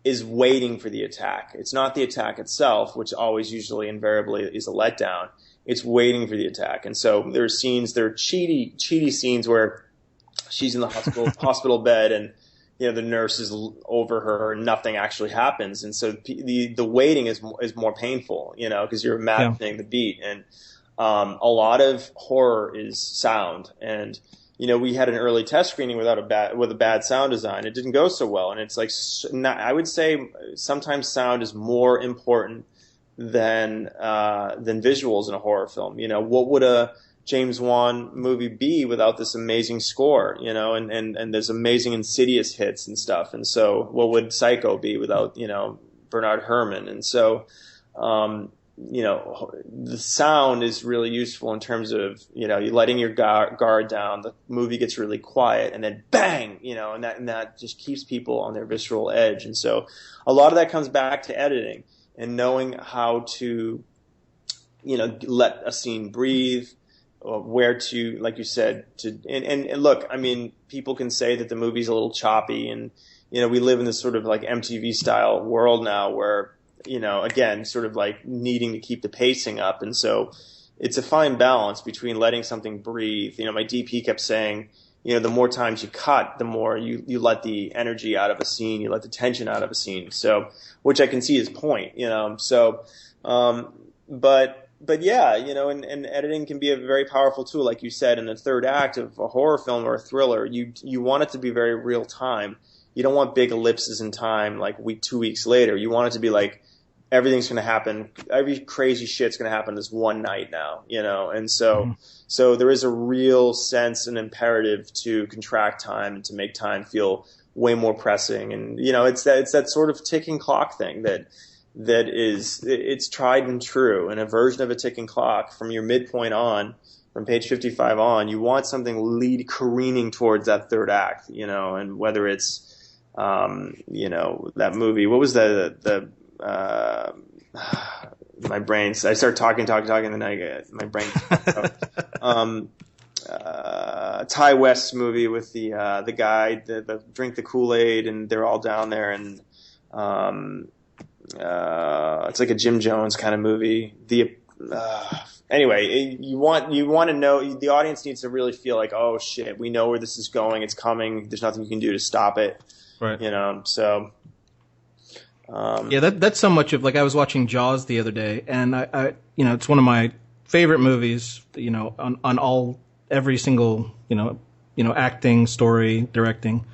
is waiting for the attack. It's not the attack itself, which always usually invariably is a letdown. It's waiting for the attack. And so there are cheaty scenes where she's in the hospital bed, and the nurse is over her and nothing actually happens. And so the waiting is more painful, because you're imagining the beat. And a lot of horror is sound, and we had an early test screening with a bad sound design. It didn't go so well, and it's I would say sometimes sound is more important than visuals in a horror film. What would a James Wan movie be without this amazing score, you know, and there's amazing Insidious hits and stuff. And so what would Psycho be without, you know, Bernard Herrmann? And so, you know, the sound is really useful in terms of, you know, you letting your guard down, the movie gets really quiet, and then bang, you know, and that just keeps people on their visceral edge. And so a lot of that comes back to editing and knowing how to, you know, let a scene breathe, or where to, like you said, and look, I mean, people can say that the movie's a little choppy, and, you know, we live in this sort of like MTV style world now where, you know, again, sort of like needing to keep the pacing up. And so it's a fine balance between letting something breathe. You know, my DP kept saying, you know, the more times you cut, the more you let the energy out of a scene, you let the tension out of a scene. So, which I can see his point, you know. So, but yeah, you know, and editing can be a very powerful tool, like you said, in the third act of a horror film or a thriller. You want it to be very real time. You don't want big ellipses in time, like 2 weeks later. You want it to be like, everything's going to happen. Every crazy shit's going to happen this one night now, you know? And so, so there is a real sense and imperative to contract time and to make time feel way more pressing. And, you know, it's that sort of ticking clock thing that it's tried and true. And a version of a ticking clock from your midpoint on, from page 55 on, you want something careening towards that third act, you know, and whether it's, you know, that movie, what was my brain, I start talking, and then my brain, Ty West's movie with the guy, the drink the Kool-Aid, and they're all down there, and, it's like a Jim Jones kind of movie. Anyway, you want to know, the audience needs to really feel like, oh shit, we know where this is going, it's coming, there's nothing you can do to stop it. Right. You know, so. Yeah, that's so much of, like, I was watching Jaws the other day, and I you know, it's one of my favorite movies, you know, on every single, you know, acting, story, directing.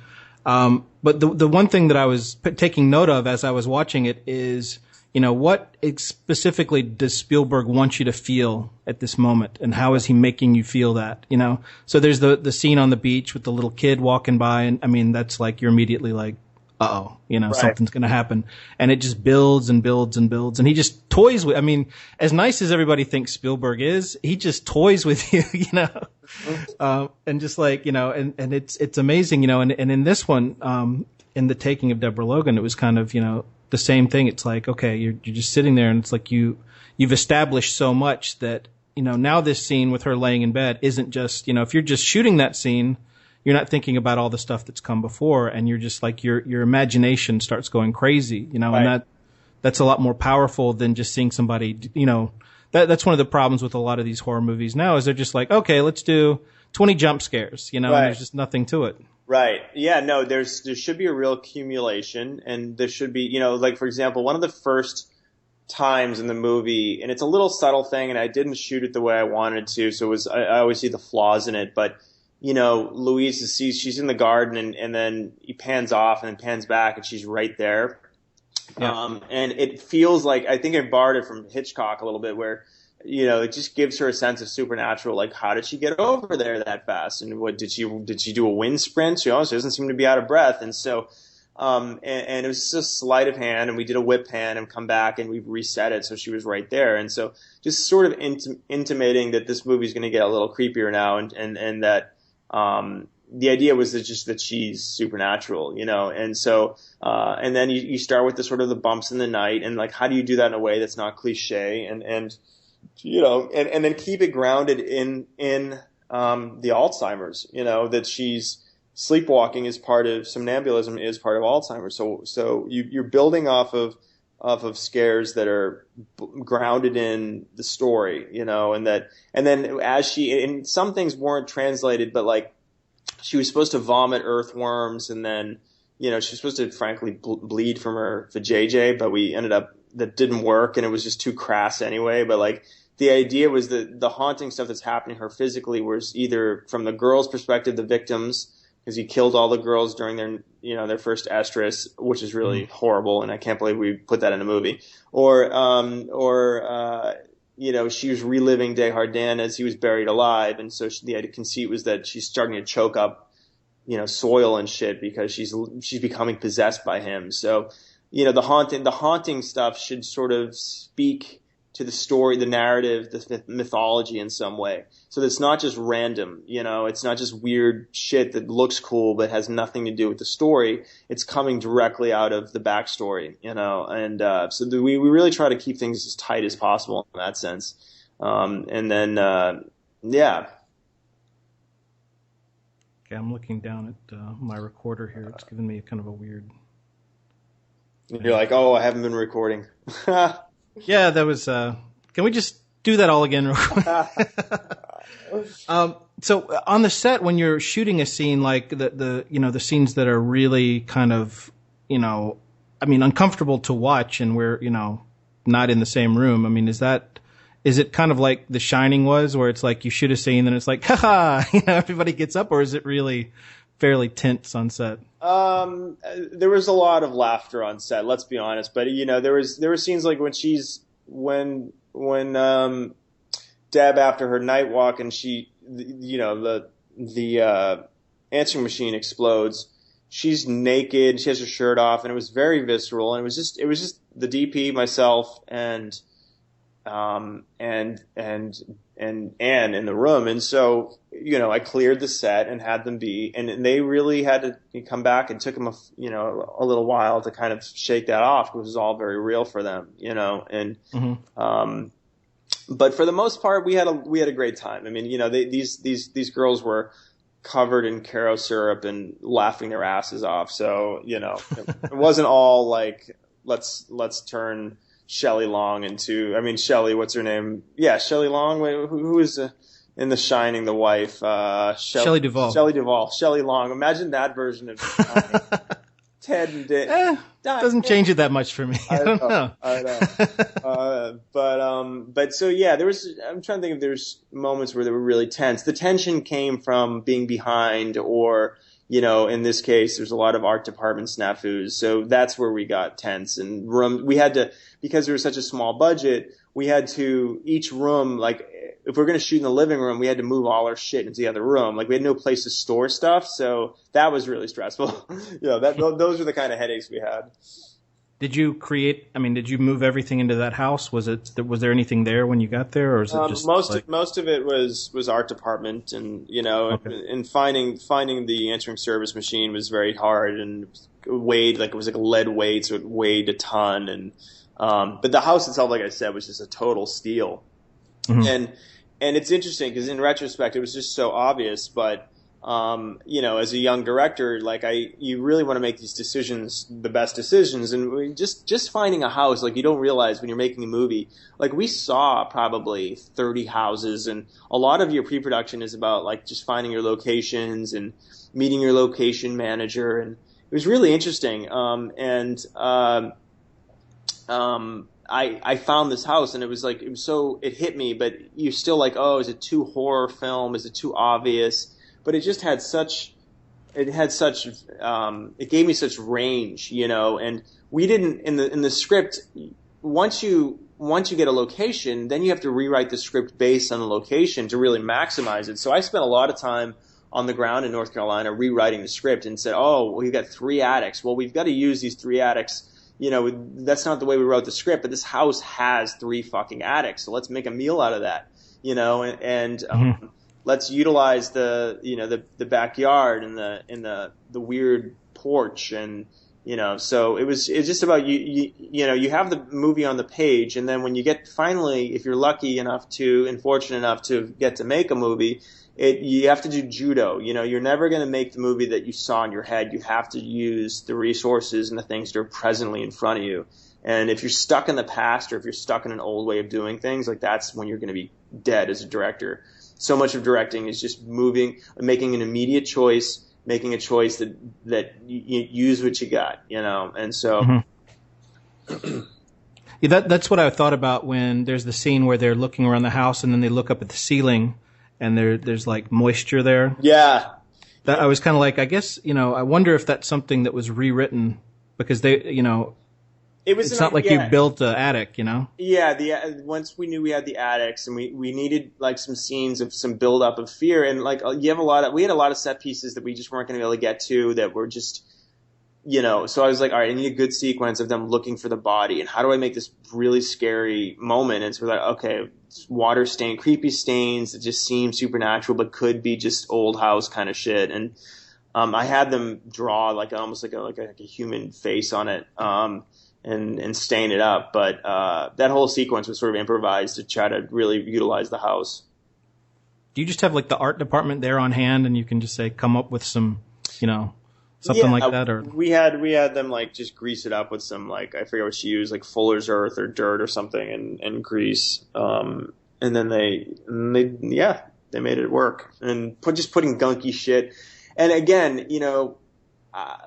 But the one thing that I was taking note of as I was watching it is, you know, what specifically does Spielberg want you to feel at this moment, and how is he making you feel that, you know? So there's the scene on the beach with the little kid walking by, and I mean, that's like, you're immediately like, uh-oh, you know, right, something's going to happen. And it just builds and builds and builds. And he just toys with, I mean, as nice as everybody thinks Spielberg is, he just toys with you, you know, and just like, you know, and it's amazing, you know, and in this one, in the Taking of Deborah Logan, it was kind of, you know, the same thing. It's like, okay, you're just sitting there, and it's like you've established so much that, you know, now this scene with her laying in bed isn't just, you know, if you're just shooting that scene, you're not thinking about all the stuff that's come before, and you're just like, your imagination starts going crazy, you know, right, and that's a lot more powerful than just seeing somebody, you know, that's one of the problems with a lot of these horror movies now, is they're just like, okay, let's do 20 jump scares, you know, right, and there's just nothing to it. Right. Yeah, no, there should be a real accumulation, and there should be, you know, like, for example, one of the first times in the movie, and it's a little subtle thing, and I didn't shoot it the way I wanted to, so I always see the flaws in it, but, you know, Louise she's in the garden, and then he pans off and then pans back, and she's right there. Yeah. And it feels like, I think I borrowed it from Hitchcock a little bit, where, you know, it just gives her a sense of supernatural, like, how did she get over there that fast? And what did she do a wind sprint? She doesn't seem to be out of breath. And so, and it was just a sleight of hand, and we did a whip pan and come back and we reset it, so she was right there. And so just sort of intimating that this movie is going to get a little creepier now, and that, the idea was that she's supernatural, you know, and so, and then you start with the sort of the bumps in the night, and like, how do you do that in a way that's not cliche, and you know, and then keep it grounded in the Alzheimer's, you know, that she's sleepwalking is part of somnambulism, is part of Alzheimer's. So you're building off of scares that are grounded in the story, you know, and then and some things weren't translated, but like, she was supposed to vomit earthworms, and then, you know, she was supposed to frankly bleed from her vajayjay, but that didn't work, and it was just too crass anyway. But like, the idea was that the haunting stuff that's happening to her physically was either from the girls' perspective, the victims, because he killed all the girls during their first estrus, which is really horrible, and I can't believe we put that in a movie. Or she was reliving Desjardins as he was buried alive, and so the conceit was that she's starting to choke up, soil and shit because she's becoming possessed by him. So, the haunting stuff should sort of speak to the story, the narrative, the mythology in some way. So that it's not just random, it's not just weird shit that looks cool but has nothing to do with the story. It's coming directly out of the backstory, and so we really try to keep things as tight as possible in that sense. And then, yeah. Okay, I'm looking down at my recorder here. It's giving me a kind of a weird... You're like, oh, I haven't been recording. Yeah, that was... can we just do that all again real quick? So on the set, when you're shooting a scene, like the scenes that are really kind of, uncomfortable to watch and we're, not in the same room. I mean, is it kind of like The Shining was, where it's like you shoot a scene and it's like, haha, everybody gets up, or is it really fairly tense on set? There was a lot of laughter on set, let's be honest. But, there were scenes like when Deb, after her night walk, and the answering machine explodes. She's naked. She has her shirt off, and it was very visceral. And it was just the DP, myself, and Anne in the room. And so, I cleared the set and had them be, and they really had to come back, and took them a little while to kind of shake that off, because it was all very real for them, and, but for the most part, we had a great time. I mean, these girls were covered in Caro syrup and laughing their asses off. So, it wasn't all like, let's turn Shelley Long into, Shelley, what's her name? Yeah, Shelley Long. Who is in The Shining, the wife? Shelley Duvall. Shelley Long. Imagine that version of Ted and Dick. Doesn't change it that much for me. I don't know. I know. But so yeah, I'm trying to think if there's moments where they were really tense. The tension came from being behind, or, in this case, there's a lot of art department snafus. So that's where we got tense. And we had to, because there was such a small budget, we had to, each room, like, if we're going to shoot in the living room, we had to move all our shit into the other room. Like, we had no place to store stuff. So that was really stressful. Those were the kind of headaches we had. Did you move everything into that house? Was there anything there when you got there, or is it just most of it was art department, and okay. And finding the answering service machine was very hard, and weighed, like, it was like a lead weight, so it weighed a ton, and but the house itself, like I said, was just a total steal. Mm-hmm. And it's interesting because in retrospect it was just so obvious, but as a young director, like, you really want to make these decisions, the best decisions, and just finding a house, like, you don't realize when you're making a movie, like, we saw probably 30 houses, and a lot of your pre-production is about, like, just finding your locations and meeting your location manager, and it was really interesting. I found this house, and it hit me, but you're still like, oh, is it too horror film? Is it too obvious? But it just had it gave me such range, and we didn't, in the script, once you get a location, then you have to rewrite the script based on the location to really maximize it. So I spent a lot of time on the ground in North Carolina rewriting the script, and said, oh, we've got 3 attics. Well, we've got to use these 3 attics. That's not the way we wrote the script, but this house has 3 fucking attics, so let's make a meal out of that, and let's utilize the backyard and the weird porch, and so it's just about you have the movie on the page, and then when you get, finally, if you're lucky enough and fortunate enough to get to make a movie, you have to do judo. You're never going to make the movie that you saw in your head. You have to use the resources and the things that are presently in front of you. And if you're stuck in the past, or if you're stuck in an old way of doing things, like, that's when you're going to be dead as a director. So much of directing is just making an immediate choice, making a choice that you use what you got, and so. Mm-hmm. Yeah, that's what I thought about when there's the scene where they're looking around the house, and then they look up at the ceiling, and there's like moisture there. Yeah. I was kind of like, I guess, I wonder if that's something that was rewritten, because they, it's not like you built an attic, you know? Yeah, once we knew we had the attics, and we needed like some scenes of some build up of fear, and like we had a lot of set pieces that we just weren't going to be able to get to, that were just, you know. So I was like, all right, I need a good sequence of them looking for the body, and how do I make this really scary moment? And so we're like, okay, water stain, creepy stains that just seem supernatural but could be just old house kind of shit. And I had them draw like almost like a human face on it. And stain it up. But that whole sequence was sort of improvised to try to really utilize the house. Do you just have like the art department there on hand, and you can just say, come up with some, you know, something like that? Or we had them like just grease it up with some, like, I forget what she used, like Fuller's Earth or dirt or something, and grease. And then they made it work. And putting gunky shit. And again, you know,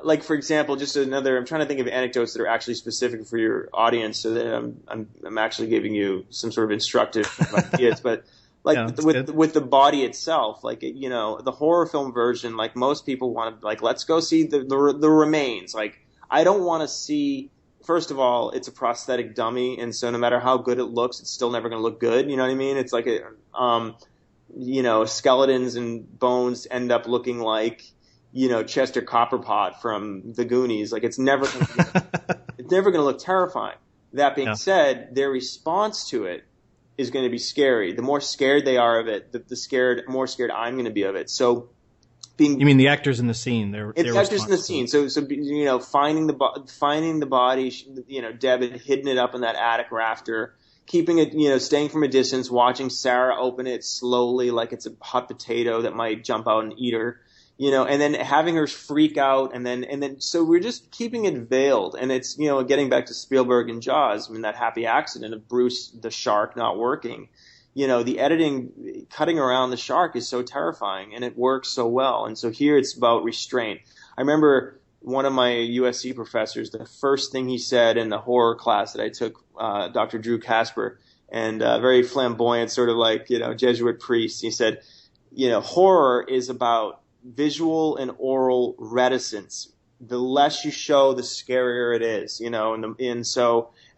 like, for example, just another, I'm trying to think of anecdotes that are actually specific for your audience, so that I'm actually giving you some sort of instructive ideas. But like with the body itself, like, you know, the horror film version, like most people want to, like, let's go see the remains. Like, I don't want to see, first of all, it's a prosthetic dummy, and so no matter how good it looks, it's still never going to look good. You know what I mean? It's like you know, skeletons and bones end up looking like, you know, Chester Copperpot from The Goonies. Like, it's never going to look terrifying. That being said, their response to it is going to be scary. The more scared they are of it, the more scared I'm going to be of it. So, you mean the actors in the scene? It's actors in the scene. So you know, finding the body. You know, Deb had hidden it up in that attic rafter, keeping it, you know, staying from a distance, watching Sarah open it slowly, like it's a hot potato that might jump out and eat her. You know, and then having her freak out, and then so we're just keeping it veiled. And it's, you know, getting back to Spielberg and Jaws, I mean, that happy accident of Bruce the shark not working. You know, the editing, cutting around the shark is so terrifying, and it works so well. And so here it's about restraint. I remember one of my USC professors, the first thing he said in the horror class that I took, Dr. Drew Casper, and very flamboyant, sort of like, you know, Jesuit priest. He said, you know, horror is about visual and oral reticence. The less you show, the scarier it is, you know, and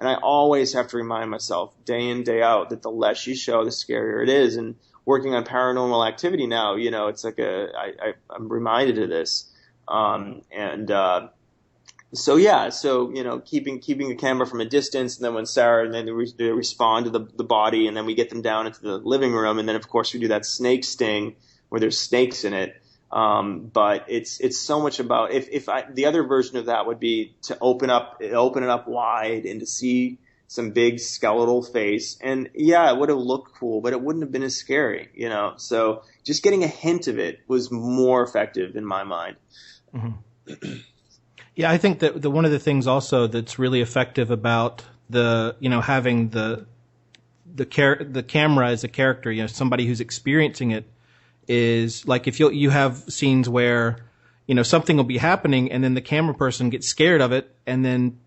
I always have to remind myself day in, day out that the less you show, the scarier it is. And working on Paranormal Activity now, you know, it's like I'm reminded of this. So you know, keeping the camera from a distance, and then when Sarah, and then they respond to the body, and then we get them down into the living room, and then of course we do that snake sting where there's snakes in it. But it's so much about, the other version of that would be to open it up wide and to see some big skeletal face, and it would have looked cool, but it wouldn't have been as scary, you know. So just getting a hint of it was more effective in my mind. Mm-hmm. Yeah, I think that one of the things also that's really effective about having the camera as a character, you know, somebody who's experiencing it, is like if you have scenes where, you know, something will be happening and then the camera person gets scared of it and then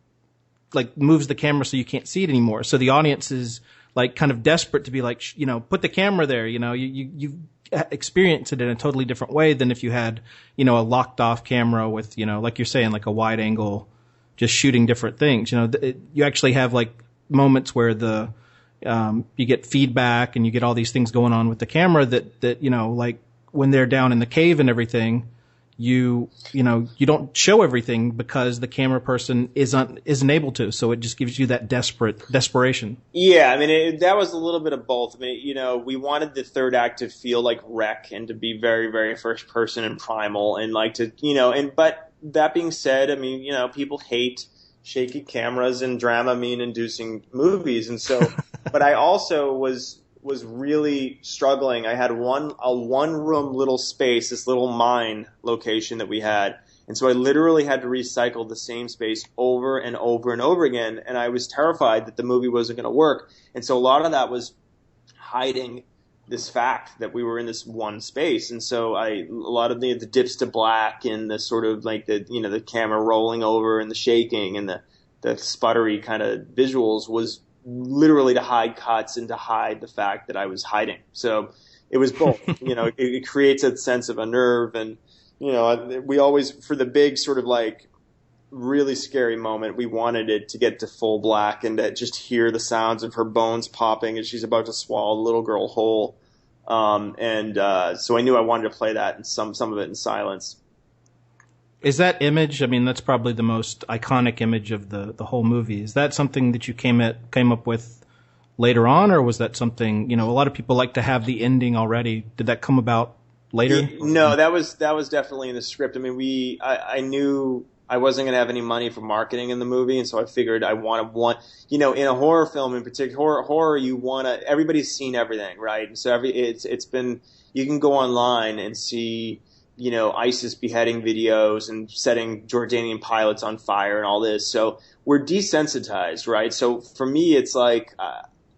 like moves the camera so you can't see it anymore. So the audience is like kind of desperate to be like, you know, put the camera there. You know, you experience it in a totally different way than if you had, you know, a locked off camera with, you know, like you're saying, like a wide angle, just shooting different things. You know, you actually have like moments where you get feedback and you get all these things going on with the camera that, you know, like when they're down in the cave and everything, you don't show everything because the camera person isn't able to. So it just gives you that desperation. Yeah. I mean, that was a little bit of both. I mean, you know, we wanted the third act to feel like Wreck and to be very, very first person and primal, and like to, you know, but that being said, I mean, you know, people hate shaky cameras and Dramamine-inducing movies, and so, but I also was really struggling. I had a one-room little space, this little mine location that we had, and so I literally had to recycle the same space over and over and over again, and I was terrified that the movie wasn't going to work, and so a lot of that was hiding this fact that we were in this one space. And so a lot of the dips to black and the sort of like the camera rolling over and the shaking and the sputtery kind of visuals was literally to hide cuts and to hide the fact that I was hiding. So it was both. You know, it creates a sense of unnerve, and, you know, we always, for the big sort of like really scary moment. We wanted it to get to full black and to just hear the sounds of her bones popping as she's about to swallow the little girl whole. So I knew I wanted to play that and some of it in silence. Is that image, I mean, that's probably the most iconic image of the whole movie. Is that something that you came up with later on, or was that something, a lot of people like to have the ending already. Did that come about later? Yeah, no, that was definitely in the script. I mean, I knew I wasn't going to have any money for marketing in the movie, and so I figured I wanted in a horror film in particular, horror, everybody's seen everything, right? And so it's been, you can go online and see, ISIS beheading videos and setting Jordanian pilots on fire and all this. So we're desensitized, right? So for me, it's like,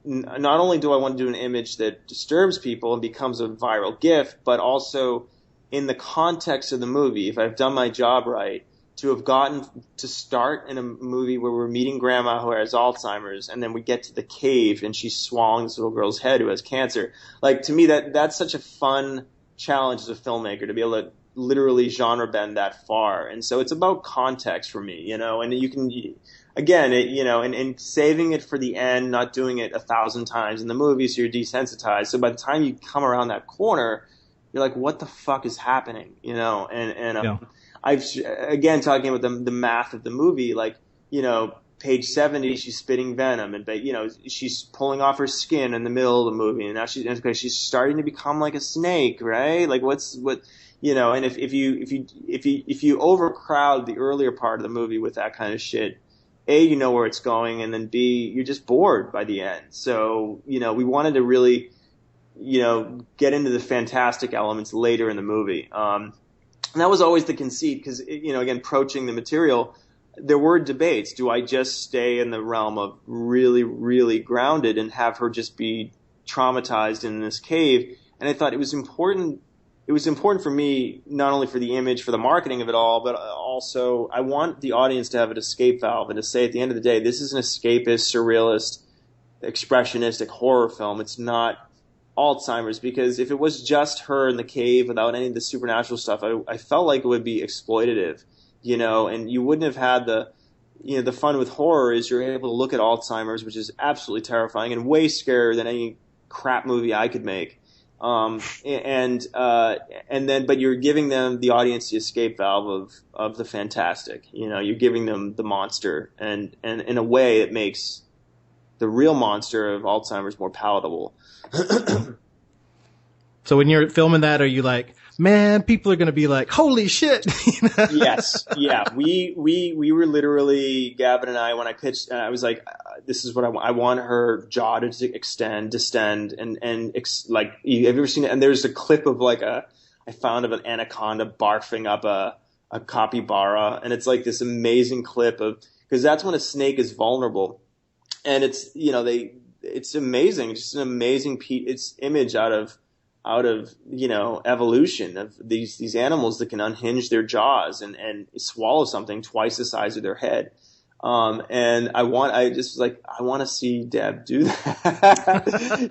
not only do I want to do an image that disturbs people and becomes a viral GIF, but also in the context of the movie, if I've done my job right, to have gotten to start in a movie where we're meeting grandma who has Alzheimer's, and then we get to the cave and she's swallowing this little girl's head who has cancer. Like, to me, that's such a fun challenge as a filmmaker to be able to literally genre bend that far. And so it's about context for me, and you can, again, and saving it for the end, not doing it 1,000 times in the movie so you're desensitized. So by the time you come around that corner, you're like, what the fuck is happening? I've, again, talking about the math of the movie, like, page 70, she's spitting venom, and she's pulling off her skin in the middle of the movie, and now she's starting to become like a snake, right? Like, and if you overcrowd the earlier part of the movie with that kind of shit, A, you know where it's going, and then B, you're just bored by the end. So, we wanted to really, get into the fantastic elements later in the movie. And that was always the conceit, because, again, approaching the material, there were debates. Do I just stay in the realm of really, really grounded and have her just be traumatized in this cave? And I thought it was important. It was important for me, not only for the image, for the marketing of it all, but also I want the audience to have an escape valve and to say at the end of the day, this is an escapist, surrealist, expressionistic horror film. It's not Alzheimer's, because if it was just her in the cave without any of the supernatural stuff, I felt like it would be exploitative, and you wouldn't have had the fun with horror is you're able to look at Alzheimer's, which is absolutely terrifying and way scarier than any crap movie I could make. But you're giving them, the audience, the escape valve of the fantastic. You're giving them the monster, and in a way it makes the real monster of Alzheimer's more palatable. So when you're filming that, are you like, man, people are going to be like, holy shit? Yes. Yeah. We were literally, Gavin and I, when I pitched, I was like, this is what I want. I want her jaw to extend, distend, like, have you ever seen it? And there's a clip of I found of an anaconda barfing up a capybara. And it's like this amazing clip because that's when a snake is vulnerable. And it's, it's amazing. Just an amazing it's image out of evolution of these animals that can unhinge their jaws and swallow something twice the size of their head. And I want to see Deb do that,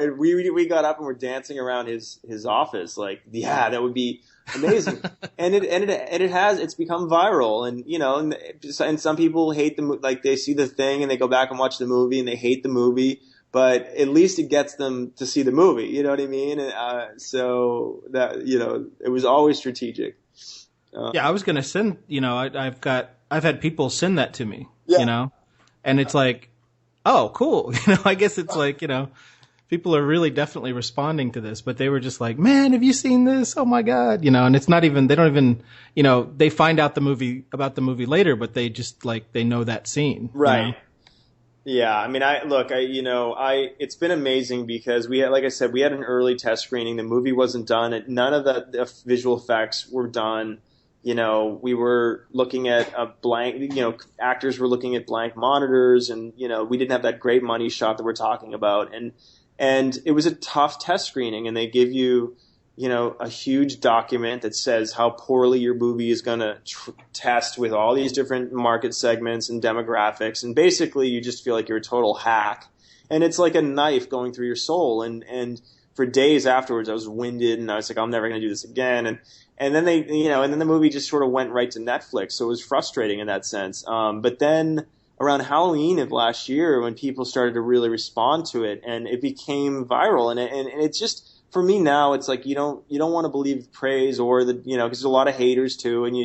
and we got up and we're dancing around his office. Like, yeah, that would be amazing. and it's become viral, and some people hate like they see the thing and they go back and watch the movie and they hate the movie. But at least it gets them to see the movie, you know what I mean? And, so that, it was always strategic. Yeah, I was going to send, I've had people send that to me, and it's like, oh, cool. I guess it's like, people are really definitely responding to this, but they were just like, man, have you seen this? Oh my God. And it's not even, they don't even, they find out about the movie later, but they just they know that scene. Right. Yeah, I mean, it's been amazing because like I said, we had an early test screening. The movie wasn't done. None of the visual effects were done. We were looking at a blank, actors were looking at blank monitors, and, we didn't have that great money shot that we're talking about. And it was a tough test screening, and they give you, a huge document that says how poorly your movie is going to test with all these different market segments and demographics. And basically you just feel like you're a total hack. And it's like a knife going through your soul. And for days afterwards, I was winded, and I was like, I'm never going to do this again. And then and then the movie just sort of went right to Netflix, so it was frustrating in that sense. But then around Halloween of last year, when people started to really respond to it, and it became viral, and it's just, for me now, it's like you don't want to believe praise or because there's a lot of haters too, and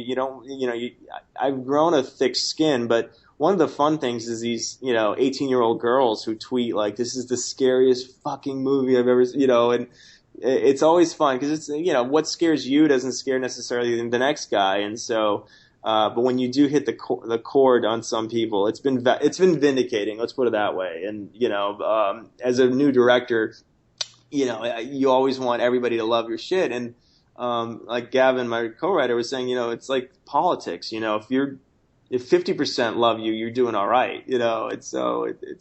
I've grown a thick skin, but one of the fun things is these 18-year-old girls who tweet like, this is the scariest fucking movie I've ever, and it's always fun because it's what scares you doesn't scare necessarily the next guy, and so. But when you do hit the chord on some people, it's been vindicating. Let's put it that way. And as a new director, you always want everybody to love your shit. And like Gavin, my co-writer, was saying, it's like politics. If 50% love you, you're doing all right. It's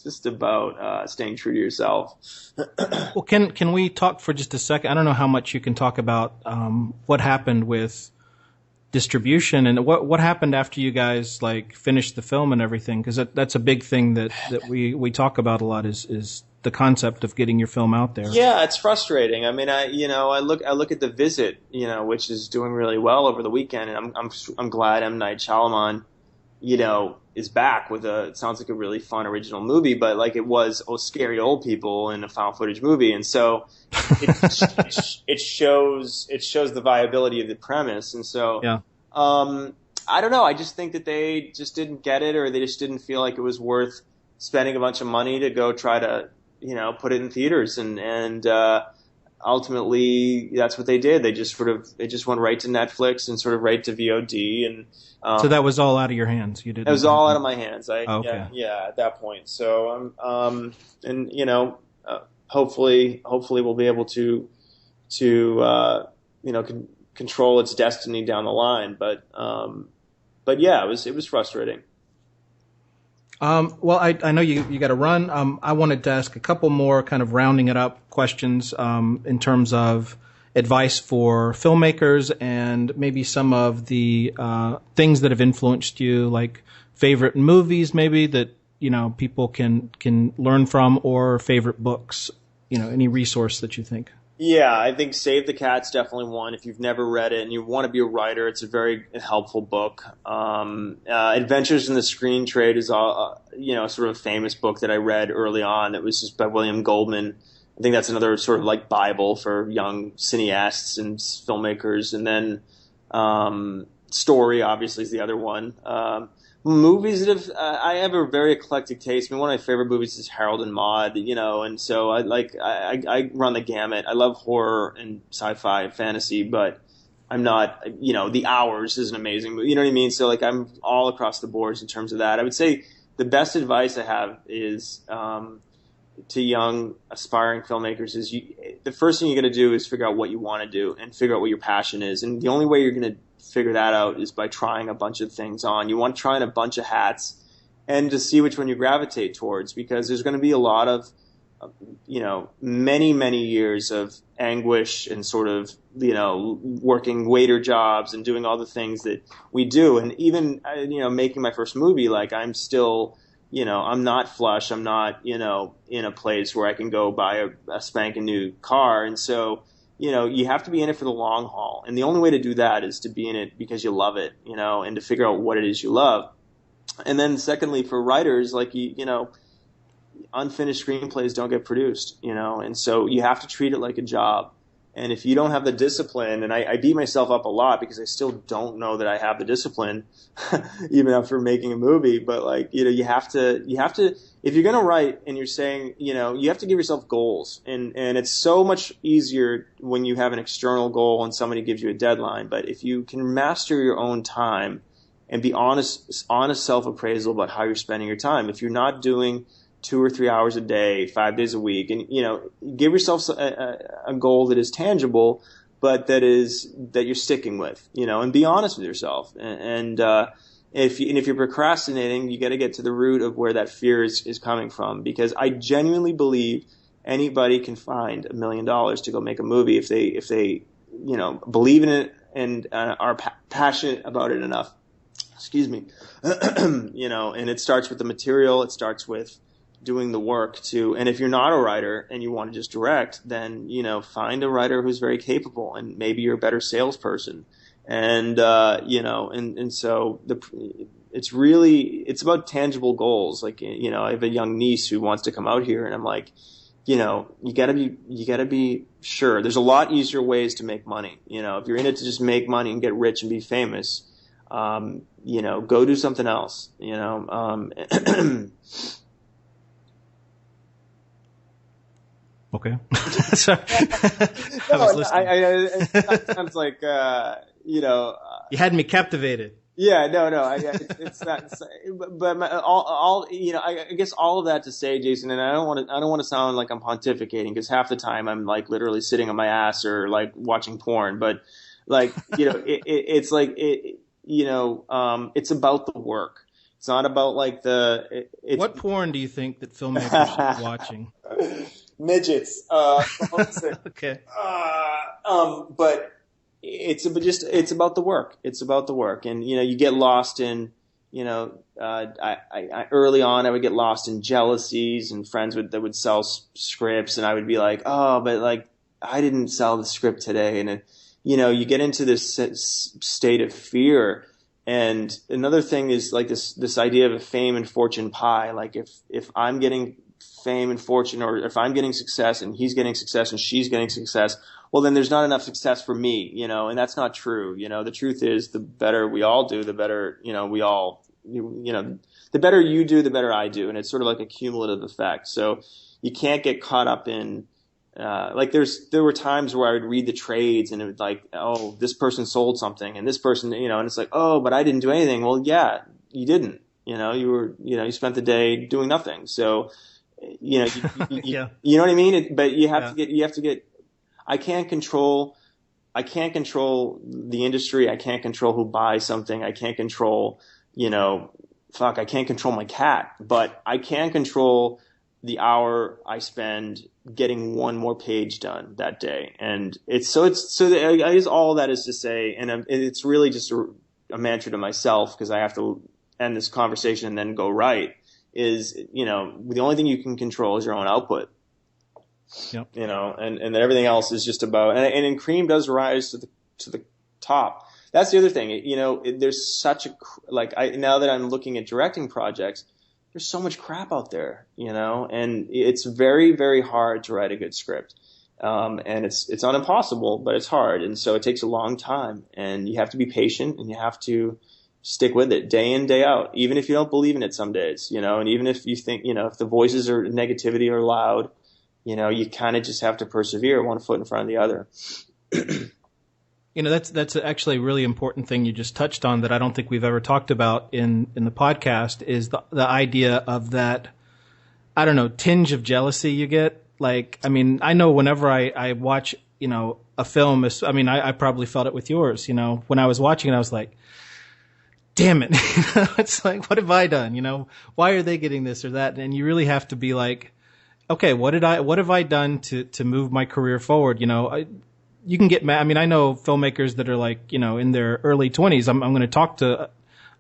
just about staying true to yourself. Well, can we talk for just a second? I don't know how much you can talk about what happened with distribution and what happened after you guys like finished the film and everything, because that's a big thing that we talk about a lot is the concept of getting your film out there. Yeah, it's frustrating. I mean, I look at The Visit, which is doing really well over the weekend, and I'm glad M. Night Shyamalan, is back with it sounds like a really fun original movie, but like it was scary old people in a found footage movie, and so it shows the viability of the premise, and so yeah. I don't know. I just think that they just didn't get it, or they just didn't feel like it was worth spending a bunch of money to go try to put it in theaters, and ultimately that's what they did. They just went right to Netflix and sort of right to VOD, and so that was all out of your hands. You didn't. It was all out of my hands. Okay. Yeah, at that point. So hopefully we'll be able to control its destiny down the line. But yeah, it was frustrating. Well, I know you got to run. I wanted to ask a couple more kind of rounding it up questions in terms of advice for filmmakers and maybe some of the things that have influenced you, like favorite movies maybe that people can learn from, or favorite books, any resource that you think. Yeah, I think Save the Cat's definitely one. If you've never read it and you want to be a writer, it's a very helpful book. Adventures in the Screen Trade is sort of a famous book that I read early on. It was just by William Goldman. I think that's another sort of like Bible for young cineasts and filmmakers. And then Story, obviously, is the other one. Movies that I have a very eclectic taste. I mean, one of my favorite movies is Harold and Maude, and so I run the gamut. I love horror and sci-fi and fantasy, but I'm not, The Hours is an amazing movie, you know what I mean? So like I'm all across the boards in terms of that. I would say the best advice I have is to young aspiring filmmakers is the first thing you got to do is figure out what you want to do and figure out what your passion is. And the only way you're going to figure that out is by trying a bunch of things on. You want to try on a bunch of hats and to see which one you gravitate towards, because there's going to be a lot of, many, many years of anguish and sort of, working waiter jobs and doing all the things that we do. And even, making my first movie, like I'm still, I'm not flush. I'm not, in a place where I can go buy a spanking new car. And so, you have to be in it for the long haul. And the only way to do that is to be in it because you love it, and to figure out what it is you love. And then secondly, for writers, like, unfinished screenplays don't get produced, and so you have to treat it like a job. And if you don't have the discipline, and I beat myself up a lot because I still don't know that I have the discipline, even after making a movie. But like, you have to, if you're going to write and you're saying, you have to give yourself goals. And it's so much easier when you have an external goal and somebody gives you a deadline. But if you can master your own time and be honest self-appraisal about how you're spending your time, if you're not doing 2 or 3 hours a day, 5 days a week, and give yourself a goal that is tangible, but that you're sticking with, and be honest with yourself. And if you're procrastinating, you got to get to the root of where that fear is coming from, because I genuinely believe anybody can find $1 million to go make a movie if they believe in it and are passionate about it enough. Excuse me. And it starts with the material. It starts with doing the work to, and if you're not a writer and you want to just direct, then, you know, find a writer who's very capable, and maybe you're a better salesperson. And, you know, and so it's about tangible goals. Like, you know, I have a young niece who wants to come out here, and I'm like, you know, you gotta be sure. There's a lot easier ways to make money. You know, if you're in it to just make money and get rich and be famous, you know, go do something else, you know. Okay. No, it sounds like, you know. You had me captivated. Yeah, no, it's not. But all you know, I guess all of that to say, Jason, and I don't want to sound like I'm pontificating, because half the time I'm like literally sitting on my ass or like watching porn. But like, you know, it's like you know, it's about the work. It's not about like What porn do you think that filmmakers should be watching? Midgets. Okay. But it's about the work. It's about the work. And, you know, you get lost in, you know, I early on I would get lost in jealousies and friends that would sell scripts, and I would be like, oh, but like I didn't sell the script today. And you know, you get into this state of fear. And another thing is like this idea of a fame and fortune pie. Like if I'm getting fame and fortune, or if I'm getting success and he's getting success and she's getting success, well, then there's not enough success for me, you know, and that's not true. You know, the truth is the better we all do, the better, you know, you know, the better you do, the better I do. And it's sort of like a cumulative effect. So you can't get caught up in, like there were times where I would read the trades and it would like, oh, this person sold something and this person, you know, and it's like, oh, but I didn't do anything. Well, yeah, you didn't, you know, you spent the day doing nothing. So, you know, yeah. You know what I mean? But you have to get, I can't control the industry. I can't control who buys something. I can't control, you know, I can't control my cat, but I can control the hour I spend getting one more page done that day. And I guess all that is to say, and it's really just a mantra to myself, because I have to end this conversation and then go right, is, you know, the only thing you can control is your own output. Yep. You know, and then everything else is just about, and cream does rise to the top. That's the other thing. You know, there's such now that I'm looking at directing projects, there's so much crap out there, you know, and it's very, very hard to write a good script. And it's not impossible, but it's hard. And so it takes a long time, and you have to be patient, and you have to stick with it day in, day out, even if you don't believe in it some days, you know, and even if you think, you know, if the voices or negativity are loud, you know, you kind of just have to persevere one foot in front of the other. You know, that's actually a really important thing you just touched on that I don't think we've ever talked about in the podcast, is the idea of that, I don't know, tinge of jealousy you get. Like, I mean, I know whenever I watch, you know, a film, I mean, I probably felt it with yours, you know, when I was watching it, I was like, damn it. It's like, what have I done? You know, why are they getting this or that? And you really have to be like, okay, what have I done to move my career forward? You know, you can get mad. I mean, I know filmmakers that are like, you know, in their early 20s. I'm going to talk to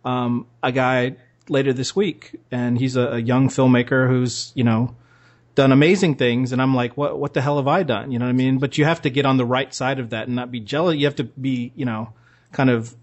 a guy later this week, and he's a young filmmaker who's, you know, done amazing things. And I'm like, what the hell have I done? You know what I mean? But you have to get on the right side of that and not be jealous. You have to be, you know, kind of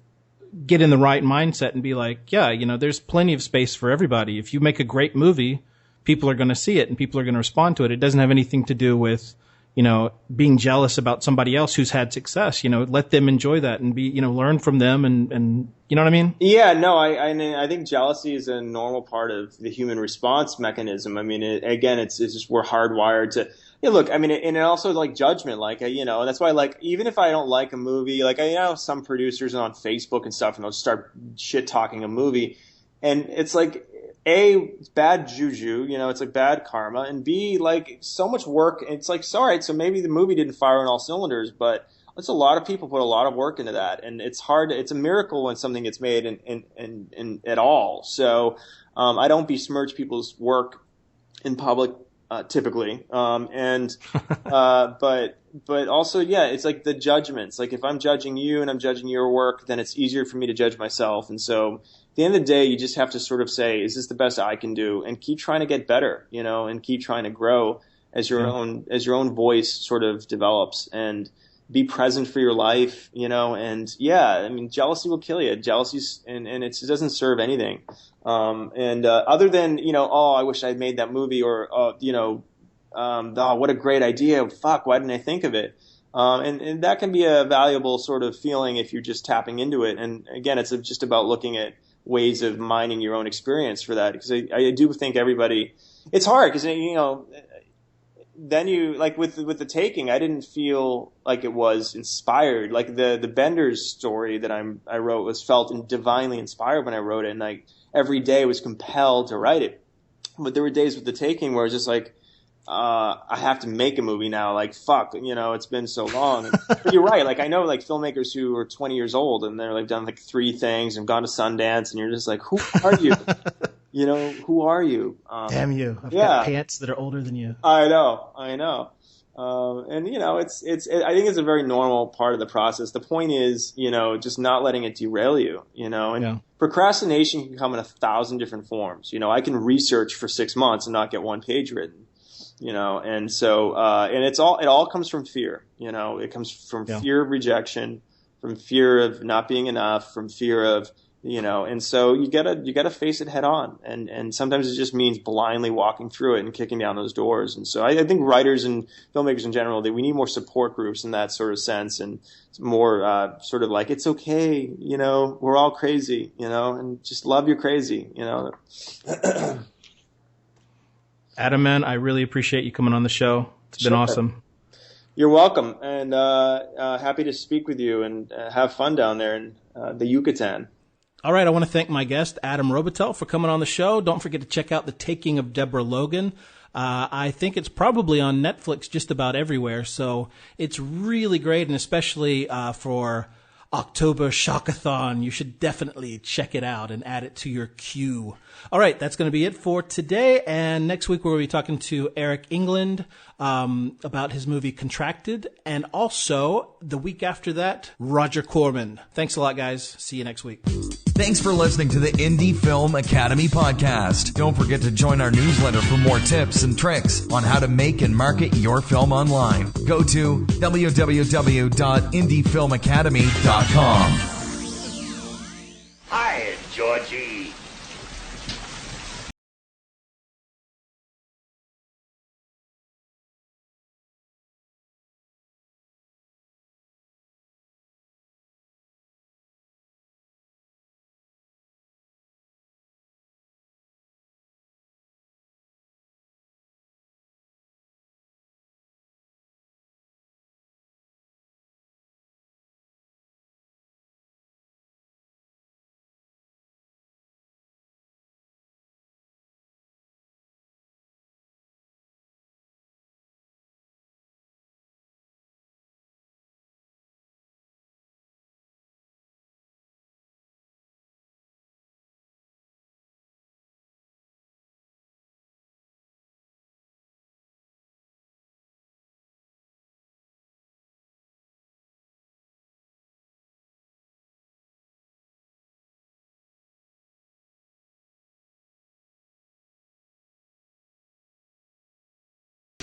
get in the right mindset and be like, yeah, you know, there's plenty of space for everybody. If you make a great movie, people are going to see it and people are going to respond to it. It doesn't have anything to do with, you know, being jealous about somebody else who's had success. You know, let them enjoy that and be, you know, learn from them and you know what I mean? Yeah, no, I think jealousy is a normal part of the human response mechanism. I mean, it's just, we're hardwired to, yeah, look, I mean, and also like judgment, like, you know, that's why, like, even if I don't like a movie, like, I know some producers on Facebook and stuff, and they'll start shit talking a movie, and it's like, A, it's bad juju, you know, it's like bad karma, and B, like, so much work, it's like, all right, so maybe the movie didn't fire on all cylinders, but it's a lot of people put a lot of work into that, and it's hard, it's a miracle when something gets made in at all. So, I don't besmirch people's work in public, typically. But also, yeah, it's like the judgments. Like if I'm judging you and I'm judging your work, then it's easier for me to judge myself. And so, the end of the day, you just have to sort of say, is this the best I can do? And keep trying to get better, you know, and keep trying to grow as your own voice sort of develops, and be present for your life, you know. And yeah, I mean, jealousy will kill you. Jealousy's, and it doesn't serve anything. Other than, you know, oh, I wish I'd made that movie, or, you know, oh, what a great idea. Fuck, why didn't I think of it? And that can be a valuable sort of feeling if you're just tapping into it. And again, it's just about looking at ways of mining your own experience for that. Because I do think everybody, it's hard because, you know, then you, like with the Taking, I didn't feel like it was inspired. Like the Bender's story that I wrote was felt divinely inspired when I wrote it. And like every day I was compelled to write it. But there were days with the Taking where it was just like, I have to make a movie now. Like, fuck, you know, it's been so long. But you're right. Like, I know like filmmakers who are 20 years old and they're like done like 3 things and gone to Sundance, and you're just like, who are you? You know, who are you? Damn you. I've got pants that are older than you. I know. And you know, it's I think it's a very normal part of the process. The point is, you know, just not letting it derail you, you know, and procrastination can come in 1,000 different forms. You know, I can research for 6 months and not get 1 page written. You know, and so, and it all comes from fear, you know, it comes from fear of rejection, from fear of not being enough, from fear of, you know, and so you gotta face it head on. And sometimes it just means blindly walking through it and kicking down those doors. And so I think writers and filmmakers in general, we need more support groups in that sort of sense, and more, sort of like, it's okay, you know, we're all crazy, you know, and just love your crazy, you know. Adam, man, I really appreciate you coming on the show. It's been awesome. You're welcome, and happy to speak with you, and have fun down there in the Yucatan. All right, I want to thank my guest, Adam Robitel, for coming on the show. Don't forget to check out The Taking of Deborah Logan. I think it's probably on Netflix just about everywhere, so it's really great, and especially for October Shockathon, you should definitely check it out and add it to your queue. All right, that's going to be it for today. And next week we'll be talking to Eric England about his movie Contracted. And also, the week after that, Roger Corman. Thanks a lot, guys. See you next week. Thanks for listening to the Indie Film Academy podcast. Don't forget to join our newsletter for more tips and tricks on how to make and market your film online. Go to www.indiefilmacademy.com. Hi, Georgie.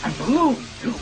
I'm alone, too.